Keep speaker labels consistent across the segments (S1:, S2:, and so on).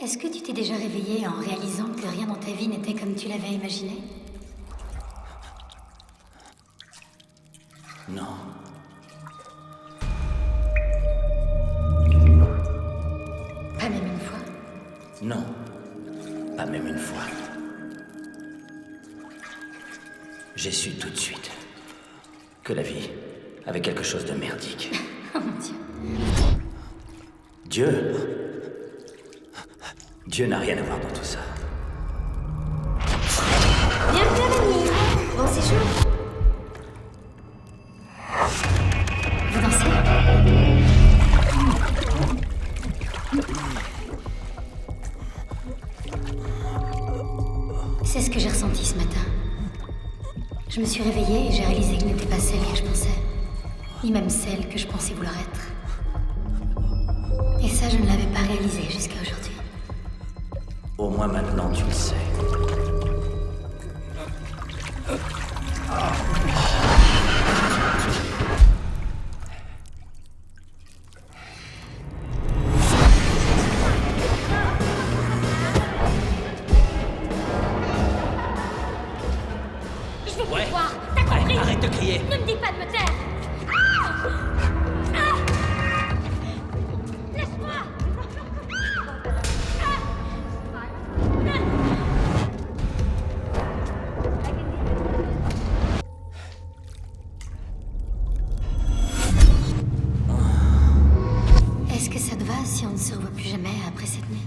S1: Est-ce que tu t'es déjà réveillé en réalisant que rien dans ta vie n'était comme tu l'avais imaginé?
S2: Non.
S1: Pas même une fois?
S2: Non. Pas même une fois. J'ai su tout de suite que la vie avait quelque chose de merdique.
S1: Oh mon Dieu.
S2: Dieu n'a rien à voir dans tout ça.
S1: Bienvenue à Manille. Bon séjour. Vous dansez? C'est ce que j'ai ressenti ce matin. Je me suis réveillée et j'ai réalisé que je n'étais pas celle que je pensais. Ni même celle que je pensais vouloir être. Et ça, je ne l'avais pas réalisé jusqu'à aujourd'hui.
S2: Au moins maintenant, tu le sais.
S3: Je veux plus te voir, t'as compris?
S2: Arrête de crier.
S3: Ne me dis pas de me taire. Laisse-moi.
S1: Est-ce que ça te va si on ne se revoit plus jamais après cette nuit?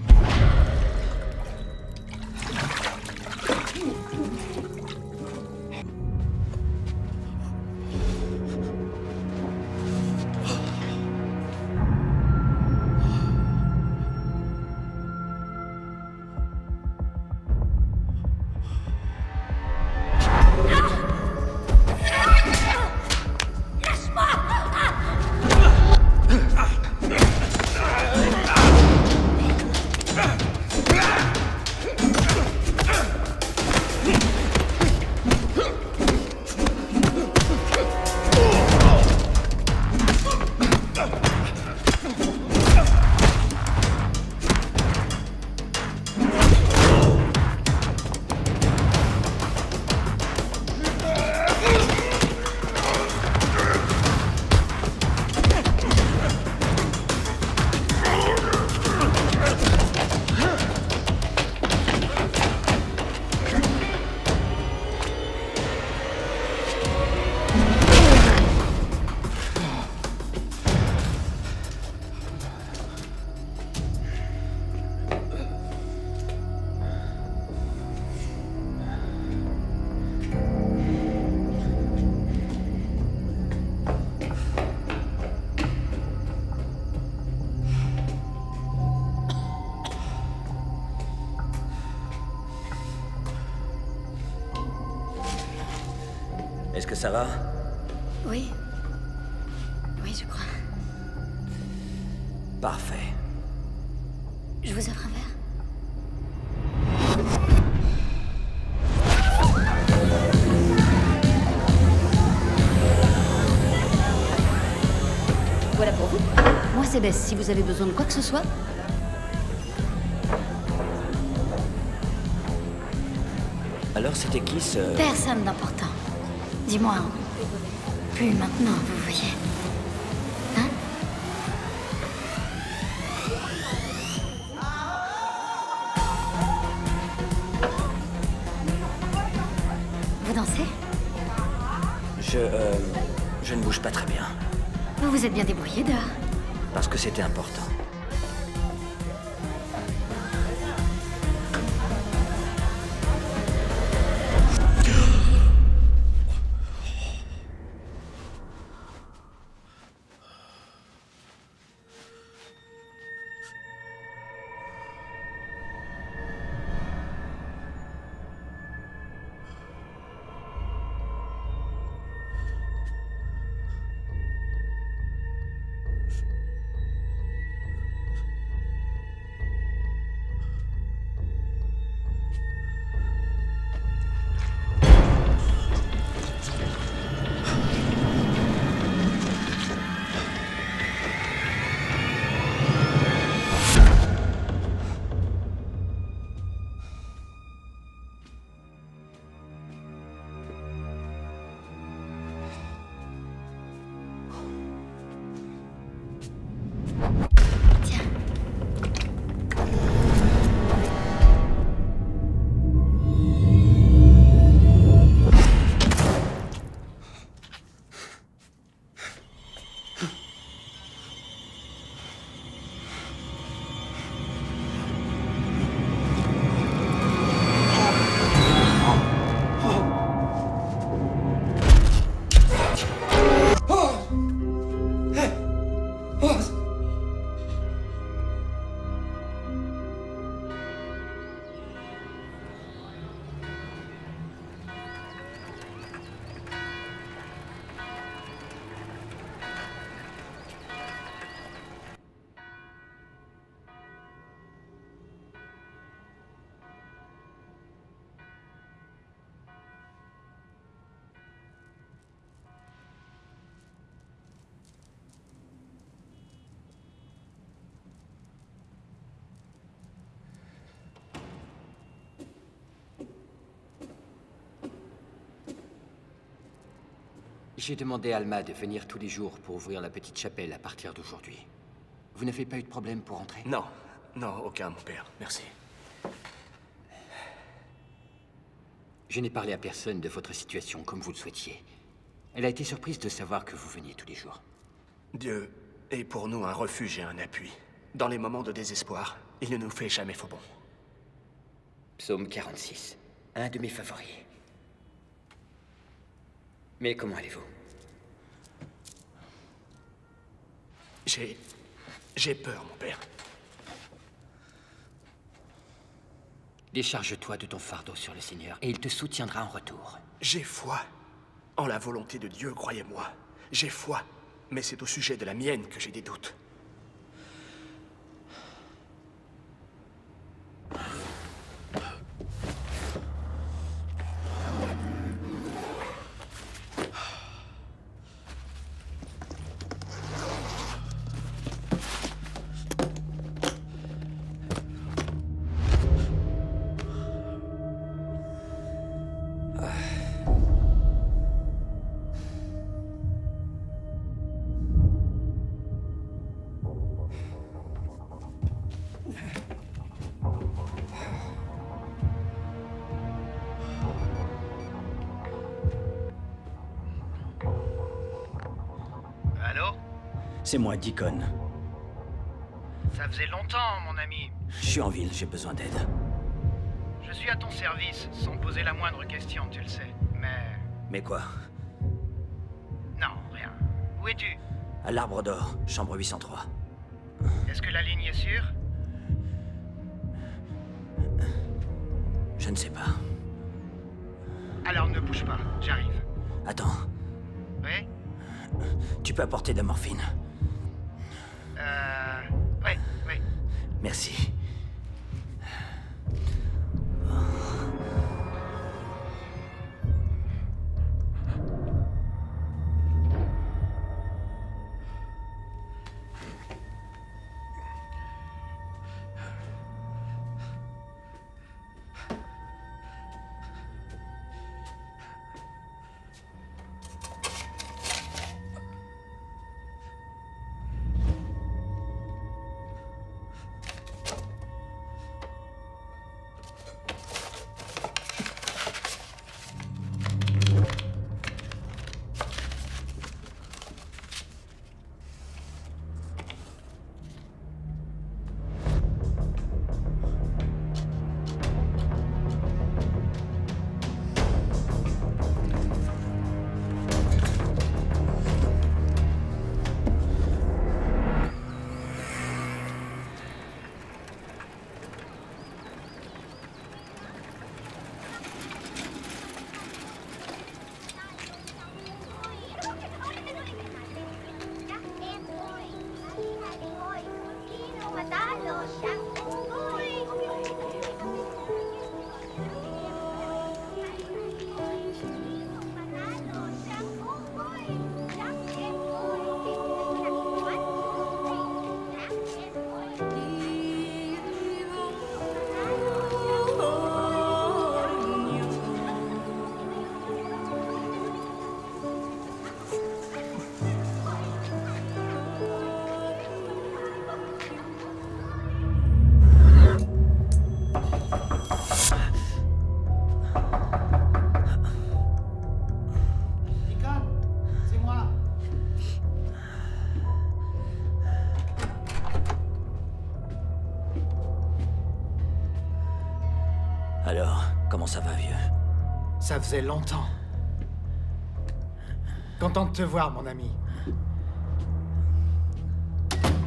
S2: Est-ce que ça va?
S1: Oui. Oui, je crois.
S2: Parfait.
S1: Je vous offre un verre?
S4: c'est Bess, si vous avez besoin de quoi que ce soit.
S2: Alors c'était qui ce...
S1: Personne d'important. Dis-moi, plus maintenant, vous voyez. Hein? Vous dansez?
S2: Je ne bouge pas très bien.
S1: Vous vous êtes bien débrouillé dehors.
S2: Parce que c'était important.
S1: Tiens.
S5: J'ai demandé à Alma de venir tous les jours pour ouvrir la petite chapelle à partir d'aujourd'hui. Vous n'avez pas eu de problème pour entrer?
S6: Non, non, aucun, mon père. Merci.
S5: Je n'ai parlé à personne de votre situation comme vous le souhaitiez. Elle a été surprise de savoir que vous veniez tous les jours.
S6: Dieu est pour nous un refuge et un appui. Dans les moments de désespoir, il ne nous fait jamais faux bon.
S5: Psaume 46, un de mes favoris. Mais comment allez-vous?
S6: J'ai peur, mon père.
S5: Décharge-toi de ton fardeau sur le Seigneur et il te soutiendra en retour.
S6: J'ai foi en la volonté de Dieu, croyez-moi. J'ai foi, mais c'est au sujet de la mienne que j'ai des doutes.
S7: Allô?
S2: C'est moi, Deacon.
S7: Ça faisait longtemps, mon ami.
S2: Je suis en ville, j'ai besoin d'aide.
S7: Je suis à ton service, sans poser la moindre question, tu le sais. Mais...
S2: Mais quoi?
S7: non, rien. Où es-tu?
S2: À l'Arbre d'Or, chambre 803.
S7: Est-ce que la ligne est sûre?
S2: Je ne sais pas.
S7: Alors ne bouge pas, j'arrive.
S2: Attends,
S7: Oui?
S2: tu peux apporter de la morphine?
S7: Ouais, oui.
S2: Merci. ça va, vieux?
S8: Ça faisait longtemps. Content de te voir, mon ami.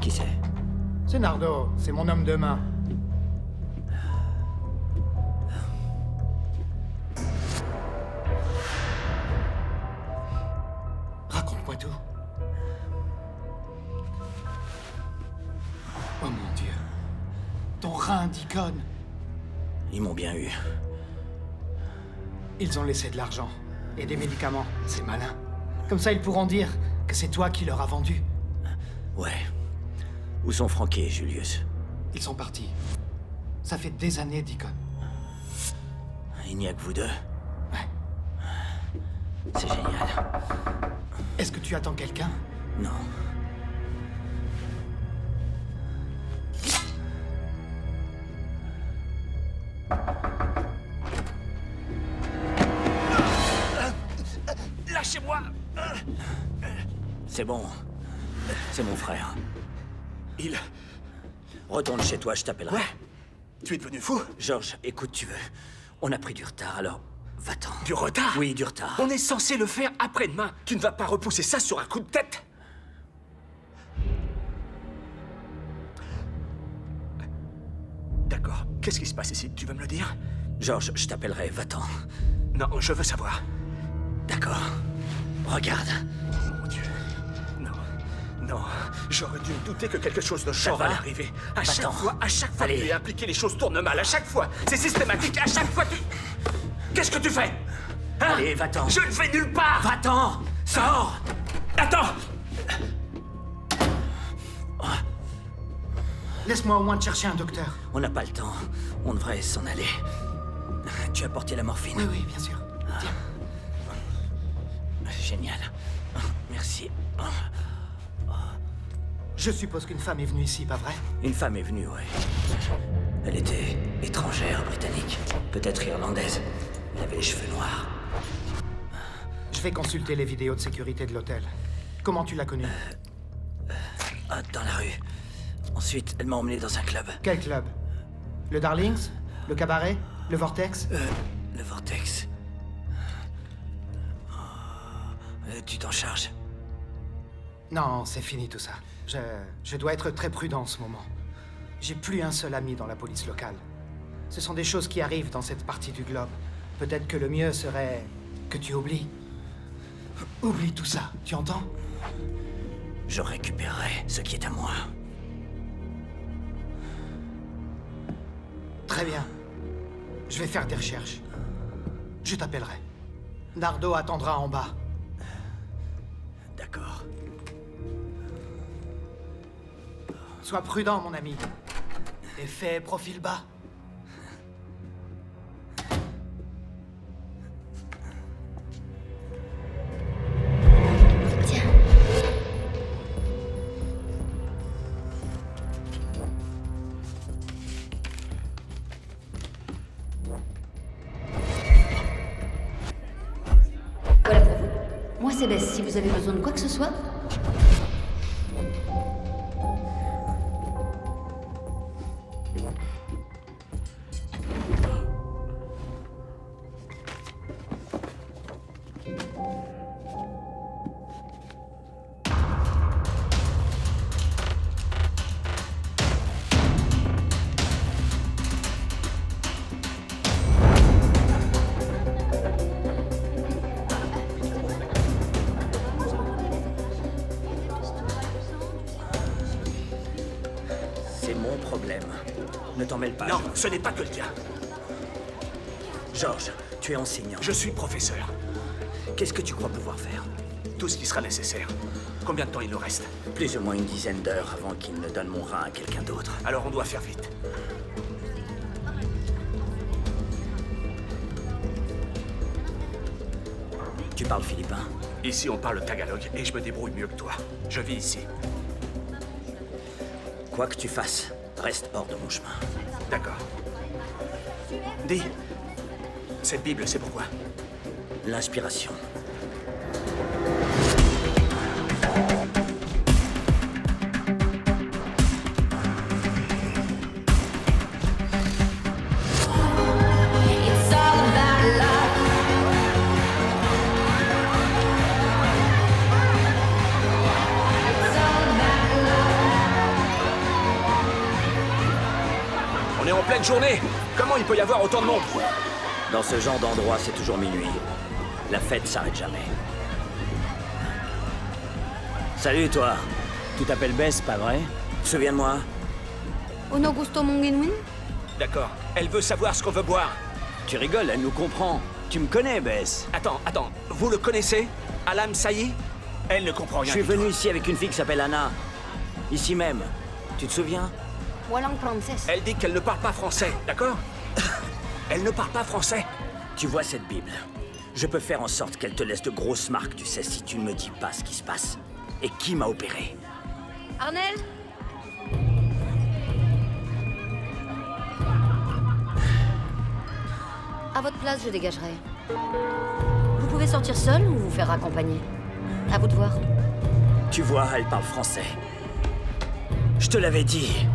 S2: Qui c'est?
S8: C'est Nardo, c'est mon homme de main. Raconte-moi tout. Oh mon Dieu. Ton rein d'icône.
S2: Ils m'ont bien eu.
S8: Ils ont laissé de l'argent et des médicaments. C'est malin. Comme ça, ils pourront dire que c'est toi qui leur as vendu.
S2: Ouais. Où sont Frankie et Julius?
S8: Ils sont partis. Ça fait des années, Deacon.
S2: Il n'y a que vous deux?
S8: Ouais.
S2: C'est génial.
S8: Est-ce que tu attends quelqu'un?
S2: Non.
S6: Lâchez-moi!
S2: C'est bon. C'est mon frère.
S6: Il...
S2: Retourne chez toi, je t'appellerai.
S6: Ouais? Tu es devenu fou?
S2: George, écoute, tu veux. On a pris du retard, alors va-t'en.
S6: Du retard?
S2: Oui, du retard.
S6: On est censé le faire après-demain. Tu ne vas pas repousser ça sur un coup de tête? D'accord. Qu'est-ce qui se passe ici? Tu veux me le dire?
S2: George, je t'appellerai, va-t'en.
S6: Non, je veux savoir.
S2: D'accord. Regarde.
S6: Mon Dieu. Non. Non. J'aurais dû me douter que quelque chose de genre
S2: va?
S6: allait arriver. À
S2: Va-t'en.
S6: chaque fois
S2: Allez.
S6: que tu es impliqué, les choses tournent mal. À chaque fois. C'est systématique. À chaque fois, tu... Qu'est-ce que tu fais? Hein?
S2: Allez, va-t'en.
S6: Je ne vais nulle part.
S2: Va-t'en. Sors.
S6: Attends.
S8: Laisse-moi au moins te chercher un docteur.
S2: On n'a pas le temps. On devrait s'en aller. Tu as porté la morphine?
S8: Oui, oui, bien sûr. Tiens.
S2: Génial. Merci.
S8: Je suppose qu'une femme est venue ici, pas vrai?
S2: Une femme est venue, ouais. Elle était étrangère, britannique. Peut-être irlandaise. Elle avait les cheveux noirs.
S8: Je vais consulter les vidéos de sécurité de l'hôtel. Comment tu l'as connue?
S2: Dans la rue. Ensuite, elle m'a emmené dans un club.
S8: Quel club? Le Darlings? Le cabaret? Le Vortex?
S2: Le Vortex. Tu t'en charges?
S8: Non, c'est fini tout ça. Je dois être très prudent en ce moment. J'ai plus un seul ami dans la police locale. Ce sont des choses qui arrivent dans cette partie du globe. Peut-être que le mieux serait que tu oublies. Oublie tout ça, tu entends?
S2: Je récupérerai ce qui est à moi.
S8: Très bien. Je vais faire des recherches. Je t'appellerai. Nardo attendra en bas.
S2: D'accord.
S8: Sois prudent, mon ami. Et fais profil bas.
S1: Tiens.
S4: Voilà pour vous. Moi, c'est Bess. Si vous avez besoin de quoi que ce soit,
S2: C'est mon problème. Ne t'en mêle pas.
S6: Non, ce n'est pas que le tien.
S2: George, tu es enseignant.
S6: Je suis professeur.
S2: Qu'est-ce que tu crois pouvoir faire?
S6: Tout ce qui sera nécessaire. Combien de temps il nous reste?
S2: Plus ou moins une dizaine d'heures avant qu'il ne donne mon rein à quelqu'un d'autre.
S6: Alors on doit faire vite.
S2: Tu parles philippin?
S6: Ici, on parle tagalog et je me débrouille mieux que toi. Je vis ici.
S2: Quoi que tu fasses, reste hors de mon chemin.
S6: D'accord. Dis, cette Bible, c'est pourquoi?
S2: L'inspiration.
S3: It's all about
S6: journée. Comment il peut y avoir autant de monde?
S2: Dans ce genre d'endroit, c'est toujours minuit. La fête s'arrête jamais. Salut, toi.
S9: Tu t'appelles Bess, pas vrai?
S2: Souviens-de-moi.
S4: Ono gusto mongenwin?
S6: D'accord. Elle veut savoir ce qu'on veut boire.
S9: Tu rigoles, elle nous comprend. Tu me connais, Bess.
S6: Attends. Vous le connaissez? Alam Saï? Elle ne comprend
S2: Je
S6: rien.
S2: suis
S6: du tout.
S2: venu ici avec une fille qui s'appelle Anna. Ici même. Tu te souviens?
S4: Walang Frances.
S6: Elle dit qu'elle ne parle pas français, d'accord? Elle ne parle pas français.
S2: Tu vois cette Bible? Je peux faire en sorte qu'elle te laisse de grosses marques, tu sais, si tu ne me dis pas ce qui se passe. Et qui m'a opéré?
S4: Arnel? À votre place, je dégagerai. Vous pouvez sortir seul ou vous faire accompagner? À vous de voir.
S2: Tu vois, elle parle français. Je te l'avais dit.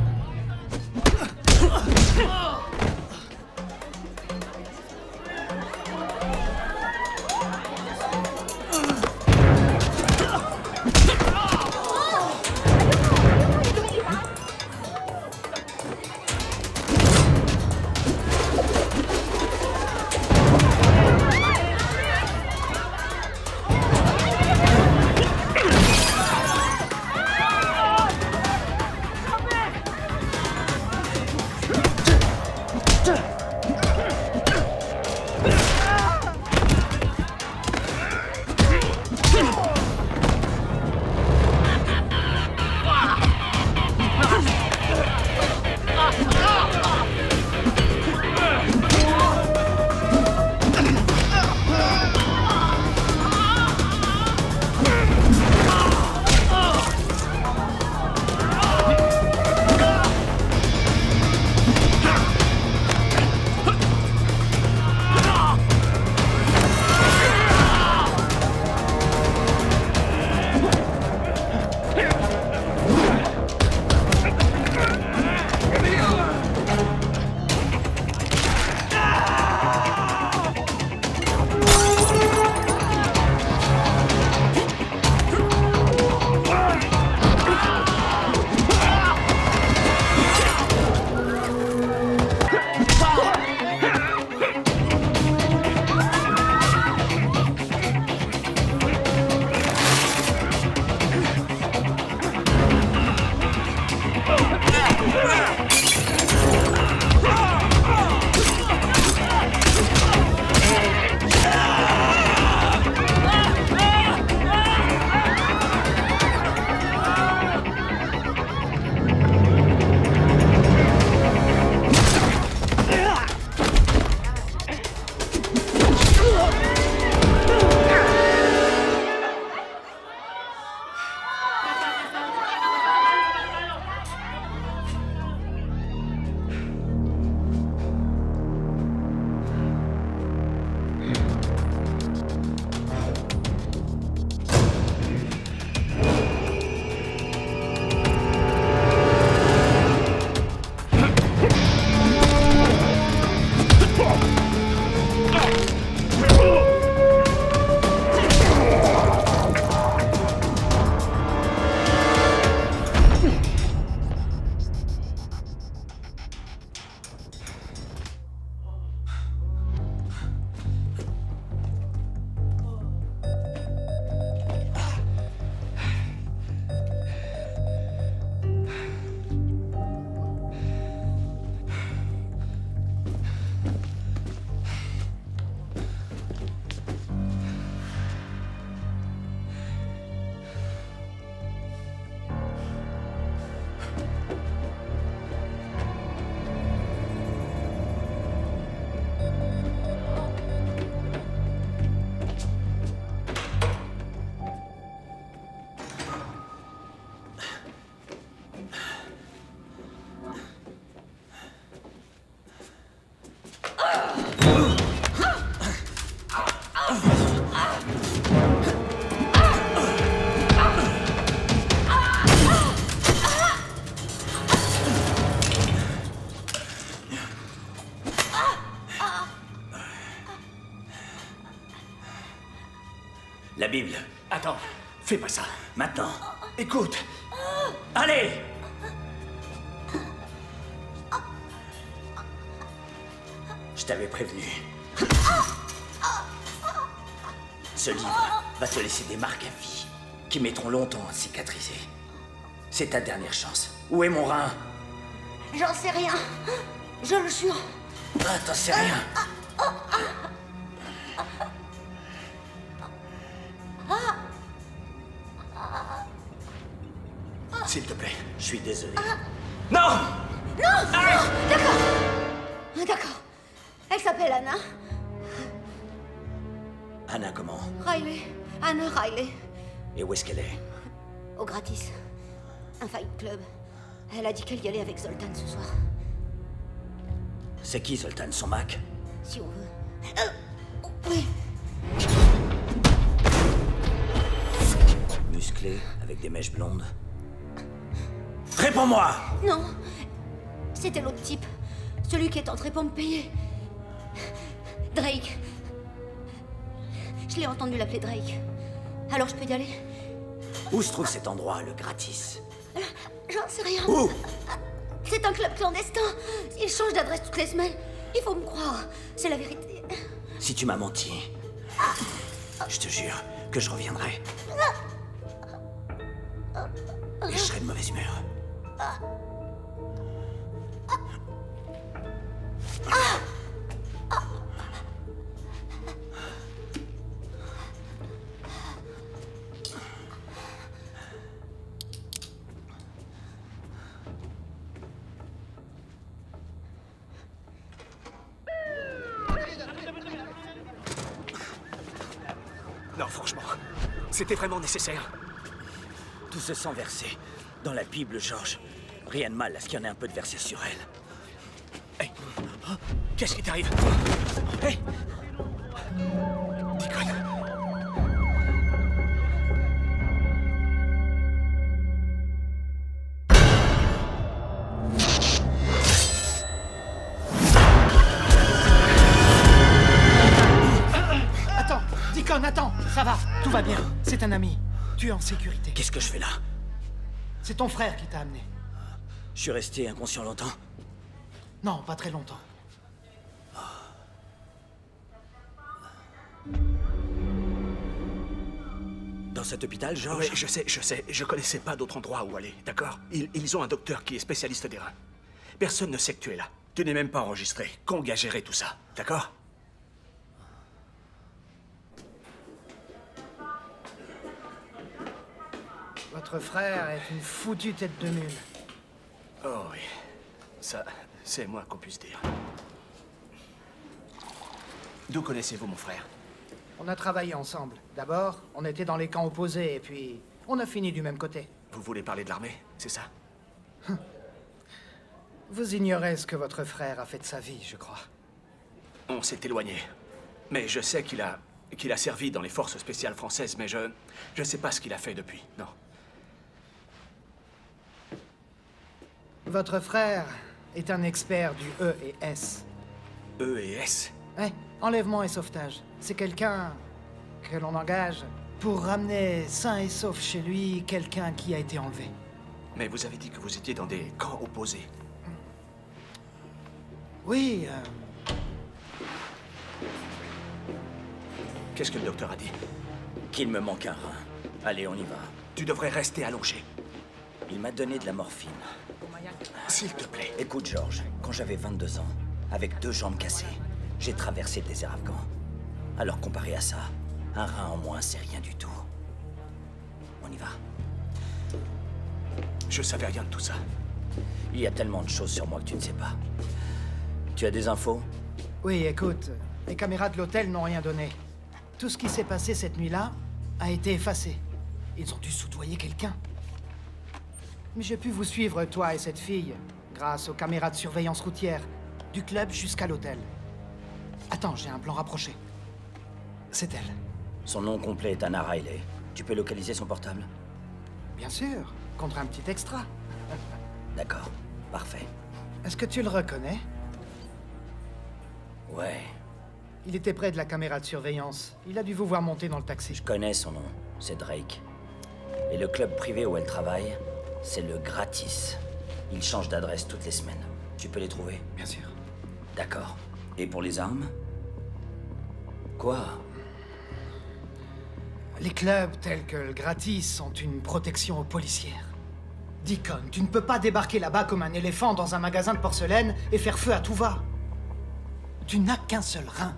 S2: La Bible.
S6: Attends, fais pas ça.
S2: Maintenant.
S6: Écoute,
S2: Allez! t'avais prévenu. Ce livre va te laisser des marques à vie, qui mettront longtemps à cicatriser. C'est ta dernière chance. Où est mon rein?
S4: J'en sais rien. Je le jure.
S2: Ah, t'en sais rien.
S6: S'il te plaît.
S2: Je suis désolé.
S6: Non!
S4: D'accord. Elle s'appelle Anna.
S2: Anna, comment?
S4: Riley. Anna Riley.
S2: Et où est-ce qu'elle est?
S4: Au gratis. Un fight club. Elle a dit qu'elle y allait avec Zoltan ce soir.
S2: C'est qui, Zoltan? Son Mac?
S4: Si on veut. Oui.
S2: Musclé, avec des mèches blondes. Réponds-moi!
S4: Non. C'était l'autre type. Celui qui est entré pour me payer. Drake. Je l'ai entendu l'appeler Drake. Alors je peux y aller?
S2: Où se trouve cet endroit, le gratis?
S4: J'en sais rien.
S2: Où?
S4: C'est un club clandestin. Il change d'adresse toutes les semaines. Il faut me croire. C'est la vérité.
S2: Si tu m'as menti, je te jure que je reviendrai. Et je serai de mauvaise humeur.
S6: Non, franchement. C'était vraiment nécessaire.
S2: Tout ce sang versé dans la Bible, George. Rien de mal à ce qu'il y en ait un peu de versé sur elle.
S6: Hey. Qu'est-ce qui t'arrive? Hey! Deacon.
S8: Attends, Deacon, attends. Ça va, tout va bien. C'est un ami. Tu es en sécurité.
S2: Qu'est-ce que je fais là?
S8: C'est ton frère qui t'a amené.
S2: Je suis resté inconscient longtemps.
S8: Non, pas très longtemps.
S2: Dans cet hôpital, George?
S6: Oui, je sais. Je connaissais pas d'autre endroit où aller, d'accord? Ils ont un docteur qui est spécialiste des reins. Personne ne sait que tu es là. Tu n'es même pas enregistré. Kong a géré tout ça, d'accord?
S8: Votre frère est une foutue tête de mule.
S6: Oh oui. Ça, c'est moins qu'on puisse dire. D'où connaissez-vous mon frère?
S8: On a travaillé ensemble. D'abord, on était dans les camps opposés, et puis on a fini du même côté.
S6: Vous voulez parler de l'armée, c'est ça?
S8: Vous ignorez ce que votre frère a fait de sa vie, je crois.
S6: On s'est éloigné. Mais je sais qu'il a servi dans les forces spéciales françaises, mais je sais pas ce qu'il a fait depuis, non.
S8: Votre frère est un expert du E et S.
S6: E et S?
S8: Ouais, enlèvement et sauvetage. C'est quelqu'un que l'on engage pour ramener sain et sauf chez lui quelqu'un qui a été enlevé.
S6: Mais vous avez dit que vous étiez dans des camps opposés.
S8: Oui,
S6: Qu'est-ce que le docteur a dit?
S2: Qu'il me manque un rein. Allez, on y va.
S6: Tu devrais rester allongé.
S2: Il m'a donné de la morphine.
S6: S'il te plaît.
S2: Écoute, George, quand j'avais 22 ans, avec 2 jambes cassées, j'ai traversé le désert afghan. Alors comparé à ça, un rein en moins, c'est rien du tout. On y va.
S6: Je savais rien de tout ça.
S2: Il y a tellement de choses sur moi que tu ne sais pas. Tu as des infos?
S8: oui, écoute, les caméras de l'hôtel n'ont rien donné. Tout ce qui s'est passé cette nuit-là a été effacé. Ils ont dû soudoyer quelqu'un. Mais j'ai pu vous suivre, toi et cette fille, grâce aux caméras de surveillance routière, du club jusqu'à l'hôtel. Attends, j'ai un plan rapproché. C'est elle.
S2: Son nom complet est Anna Riley. Tu peux localiser son portable?
S8: Bien sûr, contre un petit extra.
S2: D'accord, parfait.
S8: Est-ce que tu le reconnais?
S2: Ouais,
S8: Il était près de la caméra de surveillance. Il a dû vous voir monter dans le taxi.
S2: je connais son nom. C'est Drake. Et le club privé où elle travaille, c'est le Gratis. Il change d'adresse toutes les semaines. Tu peux les trouver?
S8: Bien sûr.
S2: D'accord. Et pour les armes? Quoi?
S8: Les clubs tels que le Gratis sont une protection aux policières. Deacon, tu ne peux pas débarquer là-bas comme un éléphant dans un magasin de porcelaine et faire feu à tout va. Tu n'as qu'un seul rein.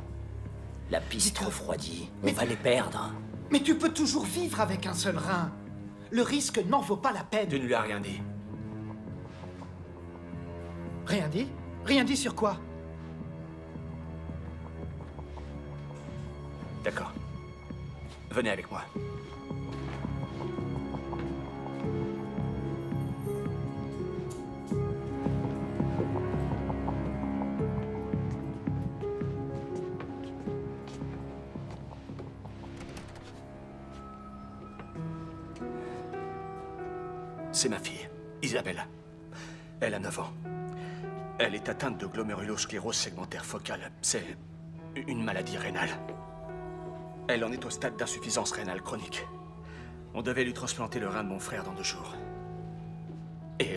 S2: La piste refroidit. On va les perdre.
S8: Mais tu peux toujours vivre avec un seul rein. Le risque n'en vaut pas la peine.
S6: Tu ne lui as rien dit.
S8: Rien dit? Rien dit sur quoi?
S6: D'accord. Venez avec moi. C'est ma fille, Isabelle. Elle a 9 ans. Elle est atteinte de glomérulosclérose segmentaire focale. C'est une maladie rénale. Elle en est au stade d'insuffisance rénale chronique. On devait lui transplanter le rein de mon frère dans 2 jours. Et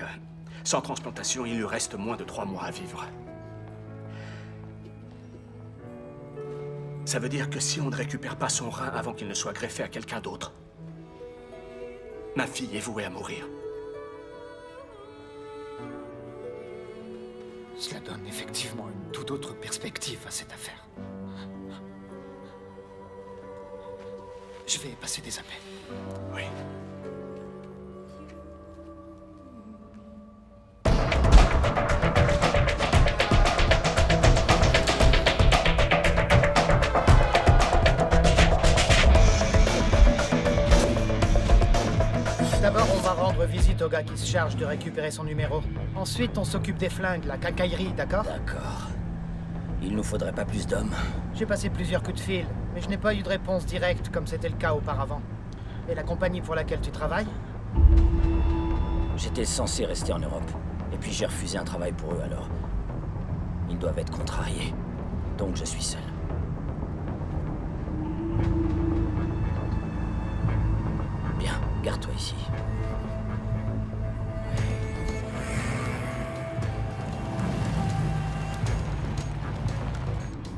S6: sans transplantation, il lui reste moins de 3 mois à vivre. Ça veut dire que si on ne récupère pas son rein avant qu'il ne soit greffé à quelqu'un d'autre, ma fille est vouée à mourir.
S8: Cela donne effectivement une toute autre perspective à cette affaire. Je vais passer des appels.
S6: Oui.
S8: D'abord, on va rendre visite au gars qui se charge de récupérer son numéro. Ensuite, on s'occupe des flingues, la cacaillerie, d'accord?
S2: D'accord. Il nous faudrait pas plus d'hommes.
S8: J'ai passé plusieurs coups de fil, mais je n'ai pas eu de réponse directe comme c'était le cas auparavant. Et la compagnie pour laquelle tu travailles?
S2: J'étais censé rester en Europe. Et puis j'ai refusé un travail pour eux alors. Ils doivent être contrariés. Donc je suis seul. Bien, garde-toi ici.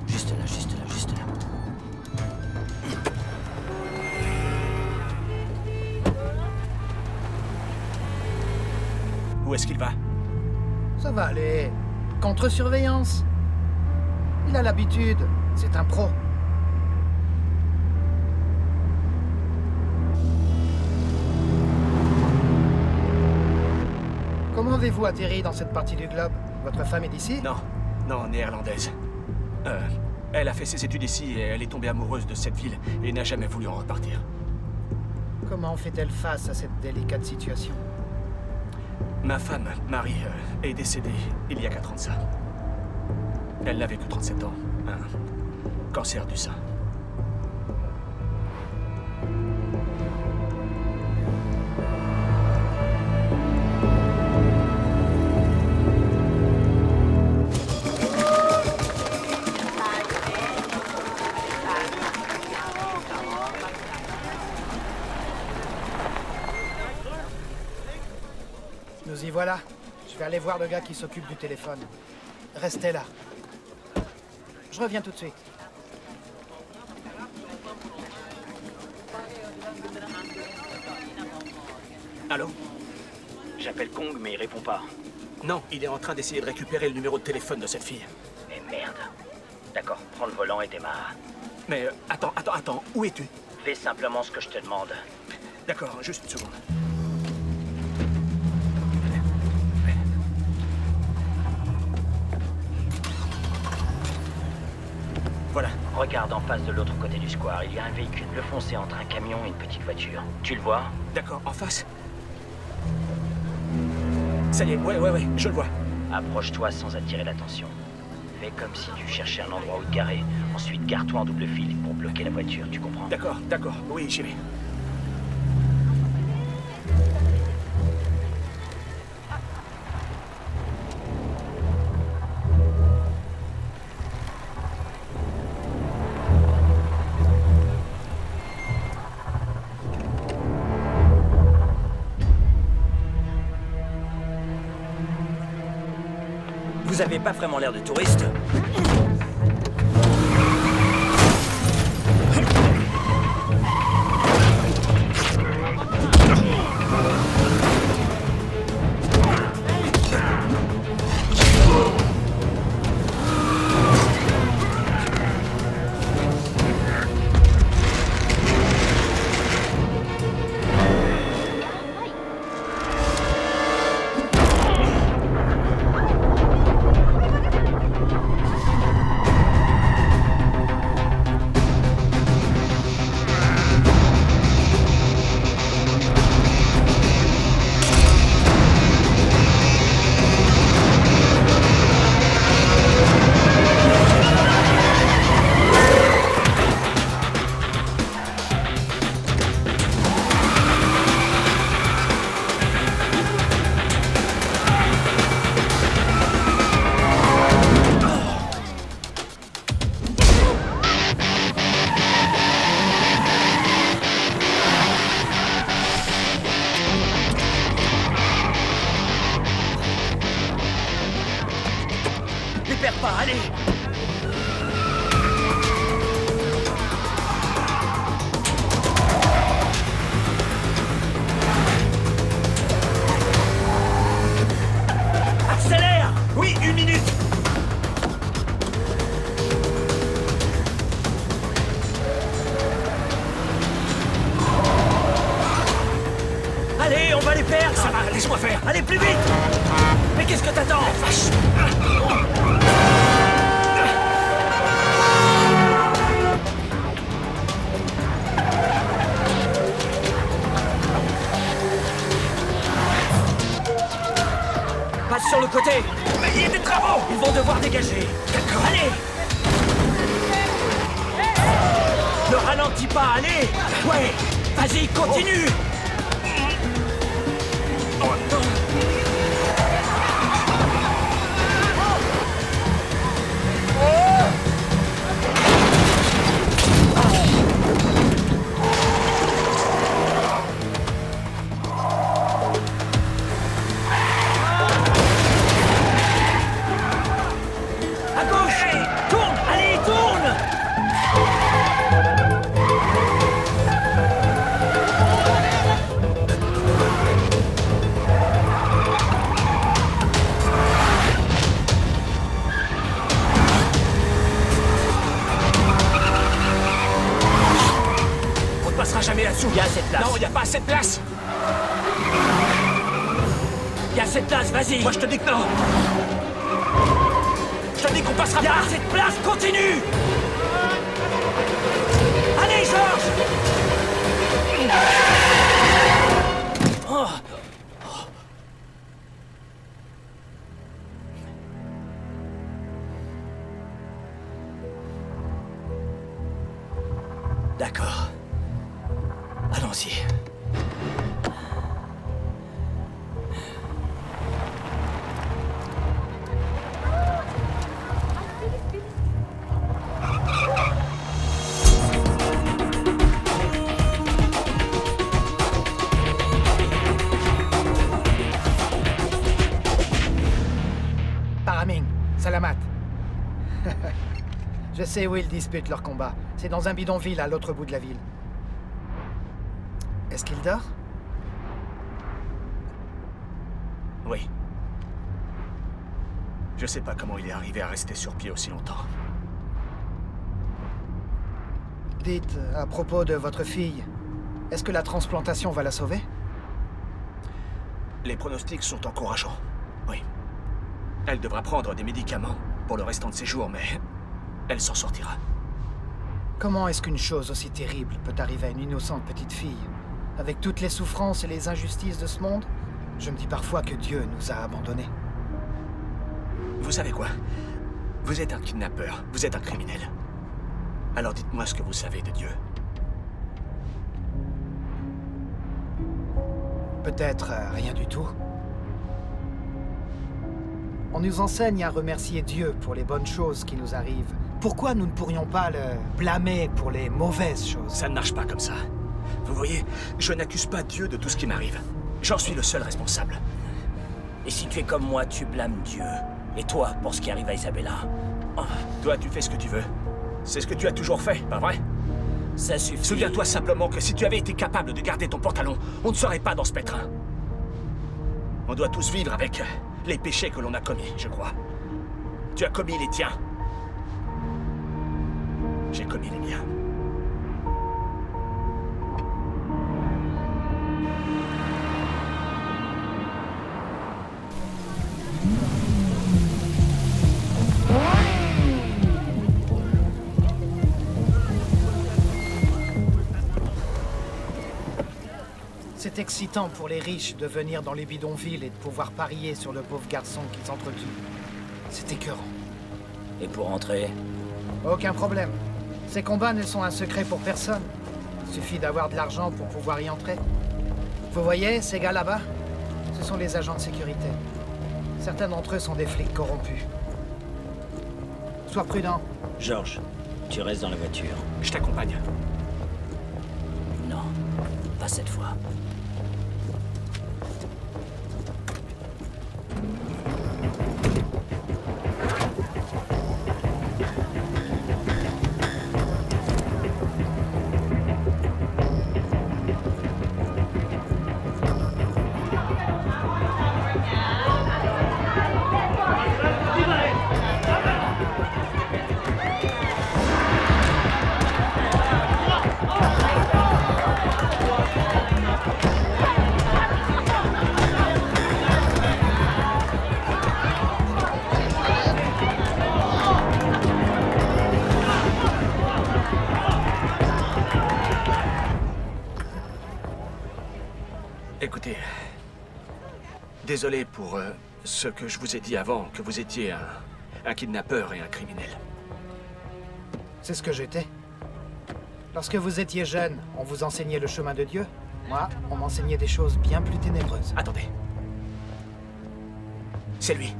S2: Juste là, juste là, juste là.
S6: Où est-ce qu'il va?
S8: Ça va aller. Contre-surveillance. Il a l'habitude. C'est un pro. Comment avez-vous atterri dans cette partie du globe? Votre femme est d'ici?
S6: Non, non, néerlandaise. Elle a fait ses études ici et elle est tombée amoureuse de cette ville et n'a jamais voulu en repartir.
S8: Comment fait-elle face à cette délicate situation?
S6: Ma femme, Marie, est décédée il y a 4 ans de ça. Elle n'avait que 37 ans. Un cancer du sein.
S8: Nous y voilà. Je vais aller voir le gars qui s'occupe du téléphone. Restez là. Je reviens tout de suite.
S6: Allô?
S2: J'appelle Kong, mais il répond pas.
S6: Non, il est en train d'essayer de récupérer le numéro de téléphone de cette fille.
S2: Mais merde. D'accord, prends le volant et démarre.
S6: Mais attends, où es-tu?
S2: Fais simplement ce que je te demande.
S6: D'accord, juste une seconde. Voilà.
S2: Regarde en face de l'autre côté du square, il y a un véhicule bleu foncé entre un camion et une petite voiture. Tu le vois?
S6: D'accord, en face. Ça y est, ouais, je le vois.
S2: Approche-toi sans attirer l'attention. Fais comme si tu cherchais un endroit où te garer. Ensuite, gare-toi en double fil pour bloquer la voiture, tu comprends?
S6: D'accord, oui, j'y vais.
S2: Vous avez pas vraiment l'air de touriste.
S6: Laisse-moi faire.
S2: Allez, plus vite! Mais qu'est-ce que t'attends? Passe sur le côté!
S6: Mais il y a des travaux.
S2: Ils vont devoir dégager.
S6: D'accord.
S2: Allez! Ne ralentis pas, allez! Ouais! Vas-y, continue! À gauche! Tourne! Allez, tourne!
S6: On ne passera jamais là-dessous.
S2: Il y a assez de place.
S6: Non, il n'y a pas assez de place.
S2: Il y a assez de place, vas-y!
S6: Moi, je te dis que non. Je te dis qu'on passera
S2: Il y a
S6: pas.
S2: assez de place, continue! Allez, Georges! Oh. D'accord. Allons-y.
S8: Paraming, Salamat. Je sais où ils disputent leur combat. C'est dans un bidonville à l'autre bout de la ville. Est-ce qu'il dort?
S6: Oui. Je sais pas comment il est arrivé à rester sur pied aussi longtemps.
S8: Dites, à propos de votre fille, est-ce que la transplantation va la sauver?
S6: Les pronostics sont encourageants. Oui. Elle devra prendre des médicaments pour le restant de ses jours, mais elle s'en sortira.
S8: Comment est-ce qu'une chose aussi terrible peut arriver à une innocente petite fille? Avec toutes les souffrances et les injustices de ce monde, je me dis parfois que Dieu nous a abandonnés.
S6: Vous savez quoi? Vous êtes un kidnappeur, vous êtes un criminel. Alors dites-moi ce que vous savez de Dieu.
S8: Peut-être rien du tout. On nous enseigne à remercier Dieu pour les bonnes choses qui nous arrivent. Pourquoi nous ne pourrions pas le blâmer pour les mauvaises choses?
S6: Ça ne marche pas comme ça. Vous voyez, je n'accuse pas Dieu de tout ce qui m'arrive. J'en suis le seul responsable.
S2: Et si tu es comme moi, tu blâmes Dieu. Et toi, pour ce qui arrive à Isabella? Oh,
S6: Toi, tu fais ce que tu veux. C'est ce que tu as toujours fait, pas vrai?
S2: ça suffit.
S6: Souviens-toi simplement que si tu avais été capable de garder ton pantalon, on ne serait pas dans ce pétrin. On doit tous vivre avec les péchés que l'on a commis, je crois. Tu as commis les tiens. J'ai commis les miens.
S8: C'est excitant pour les riches de venir dans les bidonvilles et de pouvoir parier sur le pauvre garçon qu'ils entretuent. C'est écœurant.
S2: Et pour entrer?
S8: Aucun problème. Ces combats ne sont un secret pour personne. Il suffit d'avoir de l'argent pour pouvoir y entrer. Vous voyez, ces gars là-bas, ce sont les agents de sécurité. Certains d'entre eux sont des flics corrompus. Sois prudent.
S2: Georges, tu restes dans la voiture.
S6: Je t'accompagne.
S2: Non, pas cette fois.
S6: Écoutez, désolé pour ce que je vous ai dit avant, que vous étiez un kidnappeur et un criminel.
S8: C'est ce que j'étais. Lorsque vous étiez jeune, on vous enseignait le chemin de Dieu. Moi, on m'enseignait des choses bien plus ténébreuses.
S6: Attendez. C'est lui.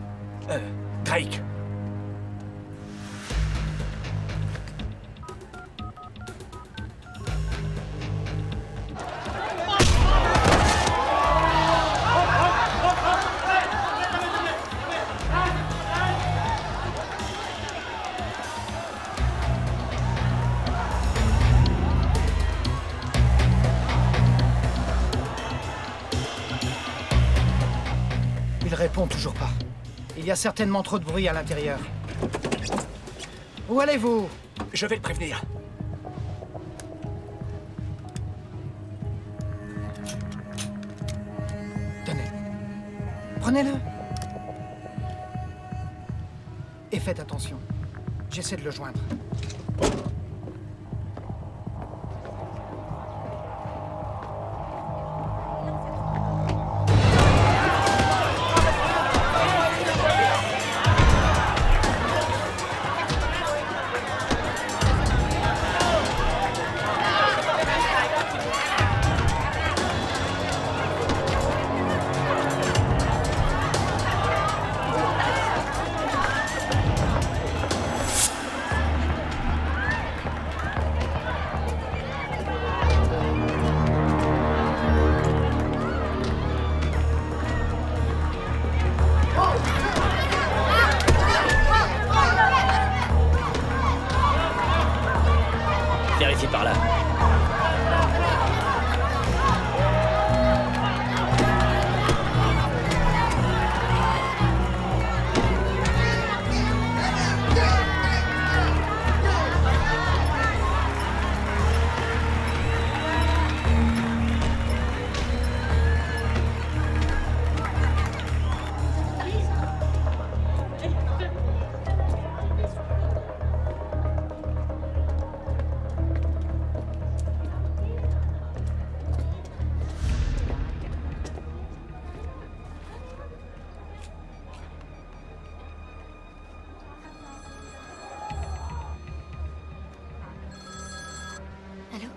S6: Drake.
S8: Il répond toujours pas. Il y a certainement trop de bruit à l'intérieur. Où allez-vous?
S6: Je vais le prévenir.
S8: Tenez. Prenez-le. Et faites attention. J'essaie de le joindre.
S2: Vérifie par là.
S1: Allô?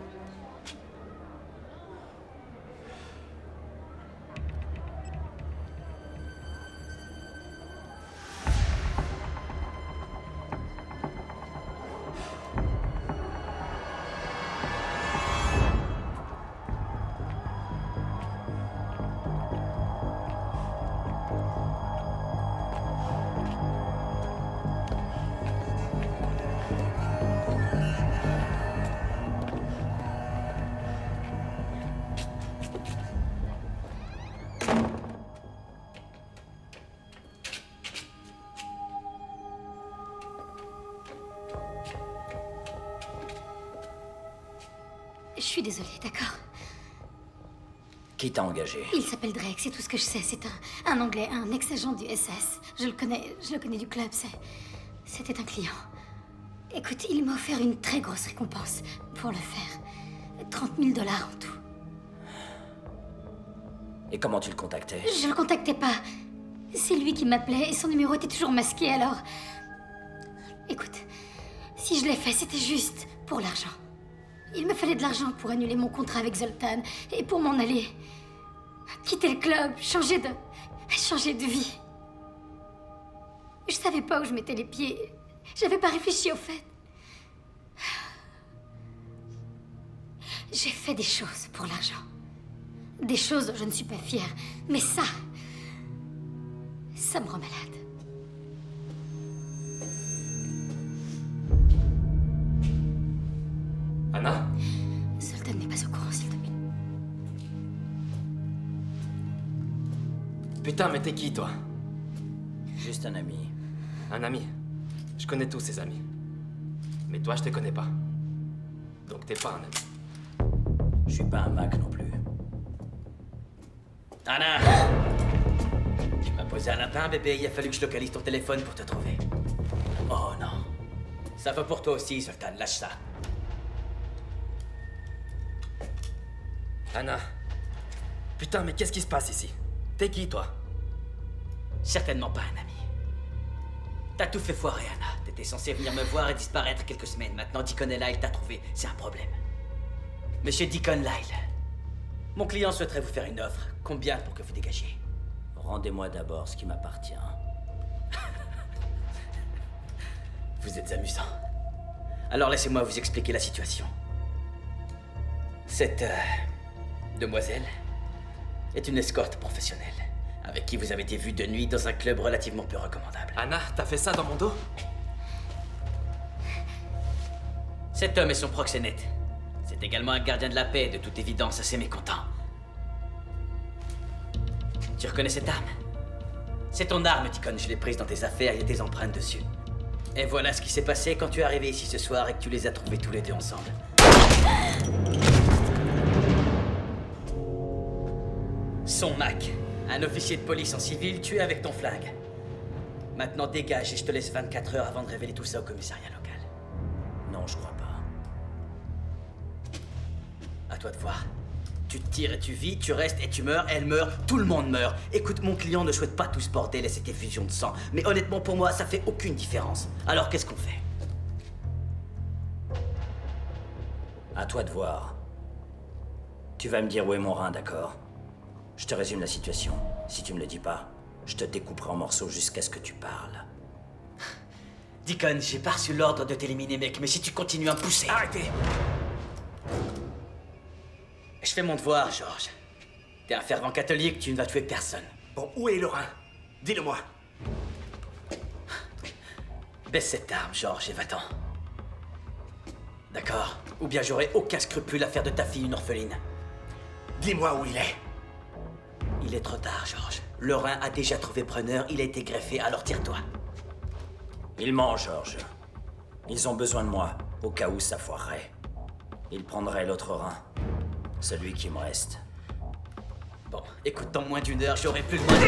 S1: Je suis désolée, d'accord?
S2: Qui t'a engagé?
S1: Il s'appelle Drake, c'est tout ce que je sais. C'est un Anglais, un ex-agent du SS. Je le connais du club, c'était un client. Écoute, il m'a offert une très grosse récompense pour le faire. 30 000 $ en tout.
S2: Et comment tu le contactais?
S1: Je le contactais pas. C'est lui qui m'appelait et son numéro était toujours masqué, alors... Écoute, si je l'ai fait, c'était juste pour l'argent. Il me fallait de l'argent pour annuler mon contrat avec Zoltan et pour m'en aller. Quitter le club, changer de vie. Je savais pas où je mettais les pieds. J'avais pas réfléchi au fait. J'ai fait des choses pour l'argent. Des choses dont je ne suis pas fière. Mais ça me rend malade.
S5: Anna?
S1: Zoltan n'est pas au courant, s'il te plaît.
S5: Putain, mais t'es qui, toi?
S2: Juste un ami.
S5: Un ami. Je connais tous ces amis. Mais toi, je te connais pas. Donc t'es pas un ami.
S2: Je suis pas un Mac non plus.
S10: Anna! Tu m'as posé un lapin, bébé. Il a fallu que je localise ton téléphone pour te trouver. Oh non. Ça va pour toi aussi, Zoltan. Lâche ça.
S5: Anna,
S11: Putain, mais qu'est-ce qui se passe ici? T'es qui, toi?
S10: Certainement pas un ami. T'as tout fait foirer, Anna. T'étais censé venir me voir et disparaître quelques semaines. Maintenant, Deacon Lyle t'a trouvé. C'est un problème. Monsieur Deacon Lyle, mon client souhaiterait vous faire une offre. Combien pour que vous dégagiez?
S2: Rendez-moi d'abord ce qui m'appartient.
S10: Vous êtes amusant. Alors laissez-moi vous expliquer la situation. Cette demoiselle est une escorte professionnelle avec qui vous avez été vu de nuit dans un club relativement peu recommandable.
S11: Anna, t'as fait ça dans mon dos?
S10: Cet homme est son proxénète. C'est également un gardien de la paix, de toute évidence assez mécontent. Tu reconnais cette arme? C'est ton arme, Deacon. Je l'ai prise dans tes affaires, il y a tes empreintes dessus. Et voilà ce qui s'est passé quand tu es arrivé ici ce soir et que tu les as trouvés tous les deux ensemble. Son Mac, un officier de police en civil tué avec ton flingue. Maintenant dégage et je te laisse 24 heures avant de révéler tout ça au commissariat local.
S2: Non, je crois pas.
S10: À toi de voir. Tu tires et tu vis, tu restes et tu meurs, elle meurt, tout le monde meurt. Écoute, mon client ne souhaite pas tout ce bordel et cette effusion de sang. Mais honnêtement, pour moi, ça fait aucune différence. Alors qu'est-ce qu'on fait?
S2: À toi de voir. Tu vas me dire où est mon rein, d'accord? Je te résume la situation. Si tu me le dis pas, je te découperai en morceaux jusqu'à ce que tu parles.
S10: Deacon, j'ai pas reçu l'ordre de t'éliminer, mec, mais si tu continues à me pousser...
S11: Arrêtez!
S10: Je fais mon devoir, George. T'es un fervent catholique, tu ne vas tuer personne.
S6: Bon, où est le rein? Dis-le-moi.
S10: Baisse cette arme, George, et va-t'en. D'accord? Ou bien j'aurai aucun scrupule à faire de ta fille une orpheline.
S6: Dis-moi où il est.
S10: Il est trop tard, George. Le rein a déjà trouvé preneur, il a été greffé, alors tire-toi.
S2: Ils mentent, George. Ils ont besoin de moi, au cas où ça foirerait. Ils prendraient l'autre rein. Celui qui me reste.
S10: Bon, écoute, dans moins d'une heure, j'aurai plus le moindre...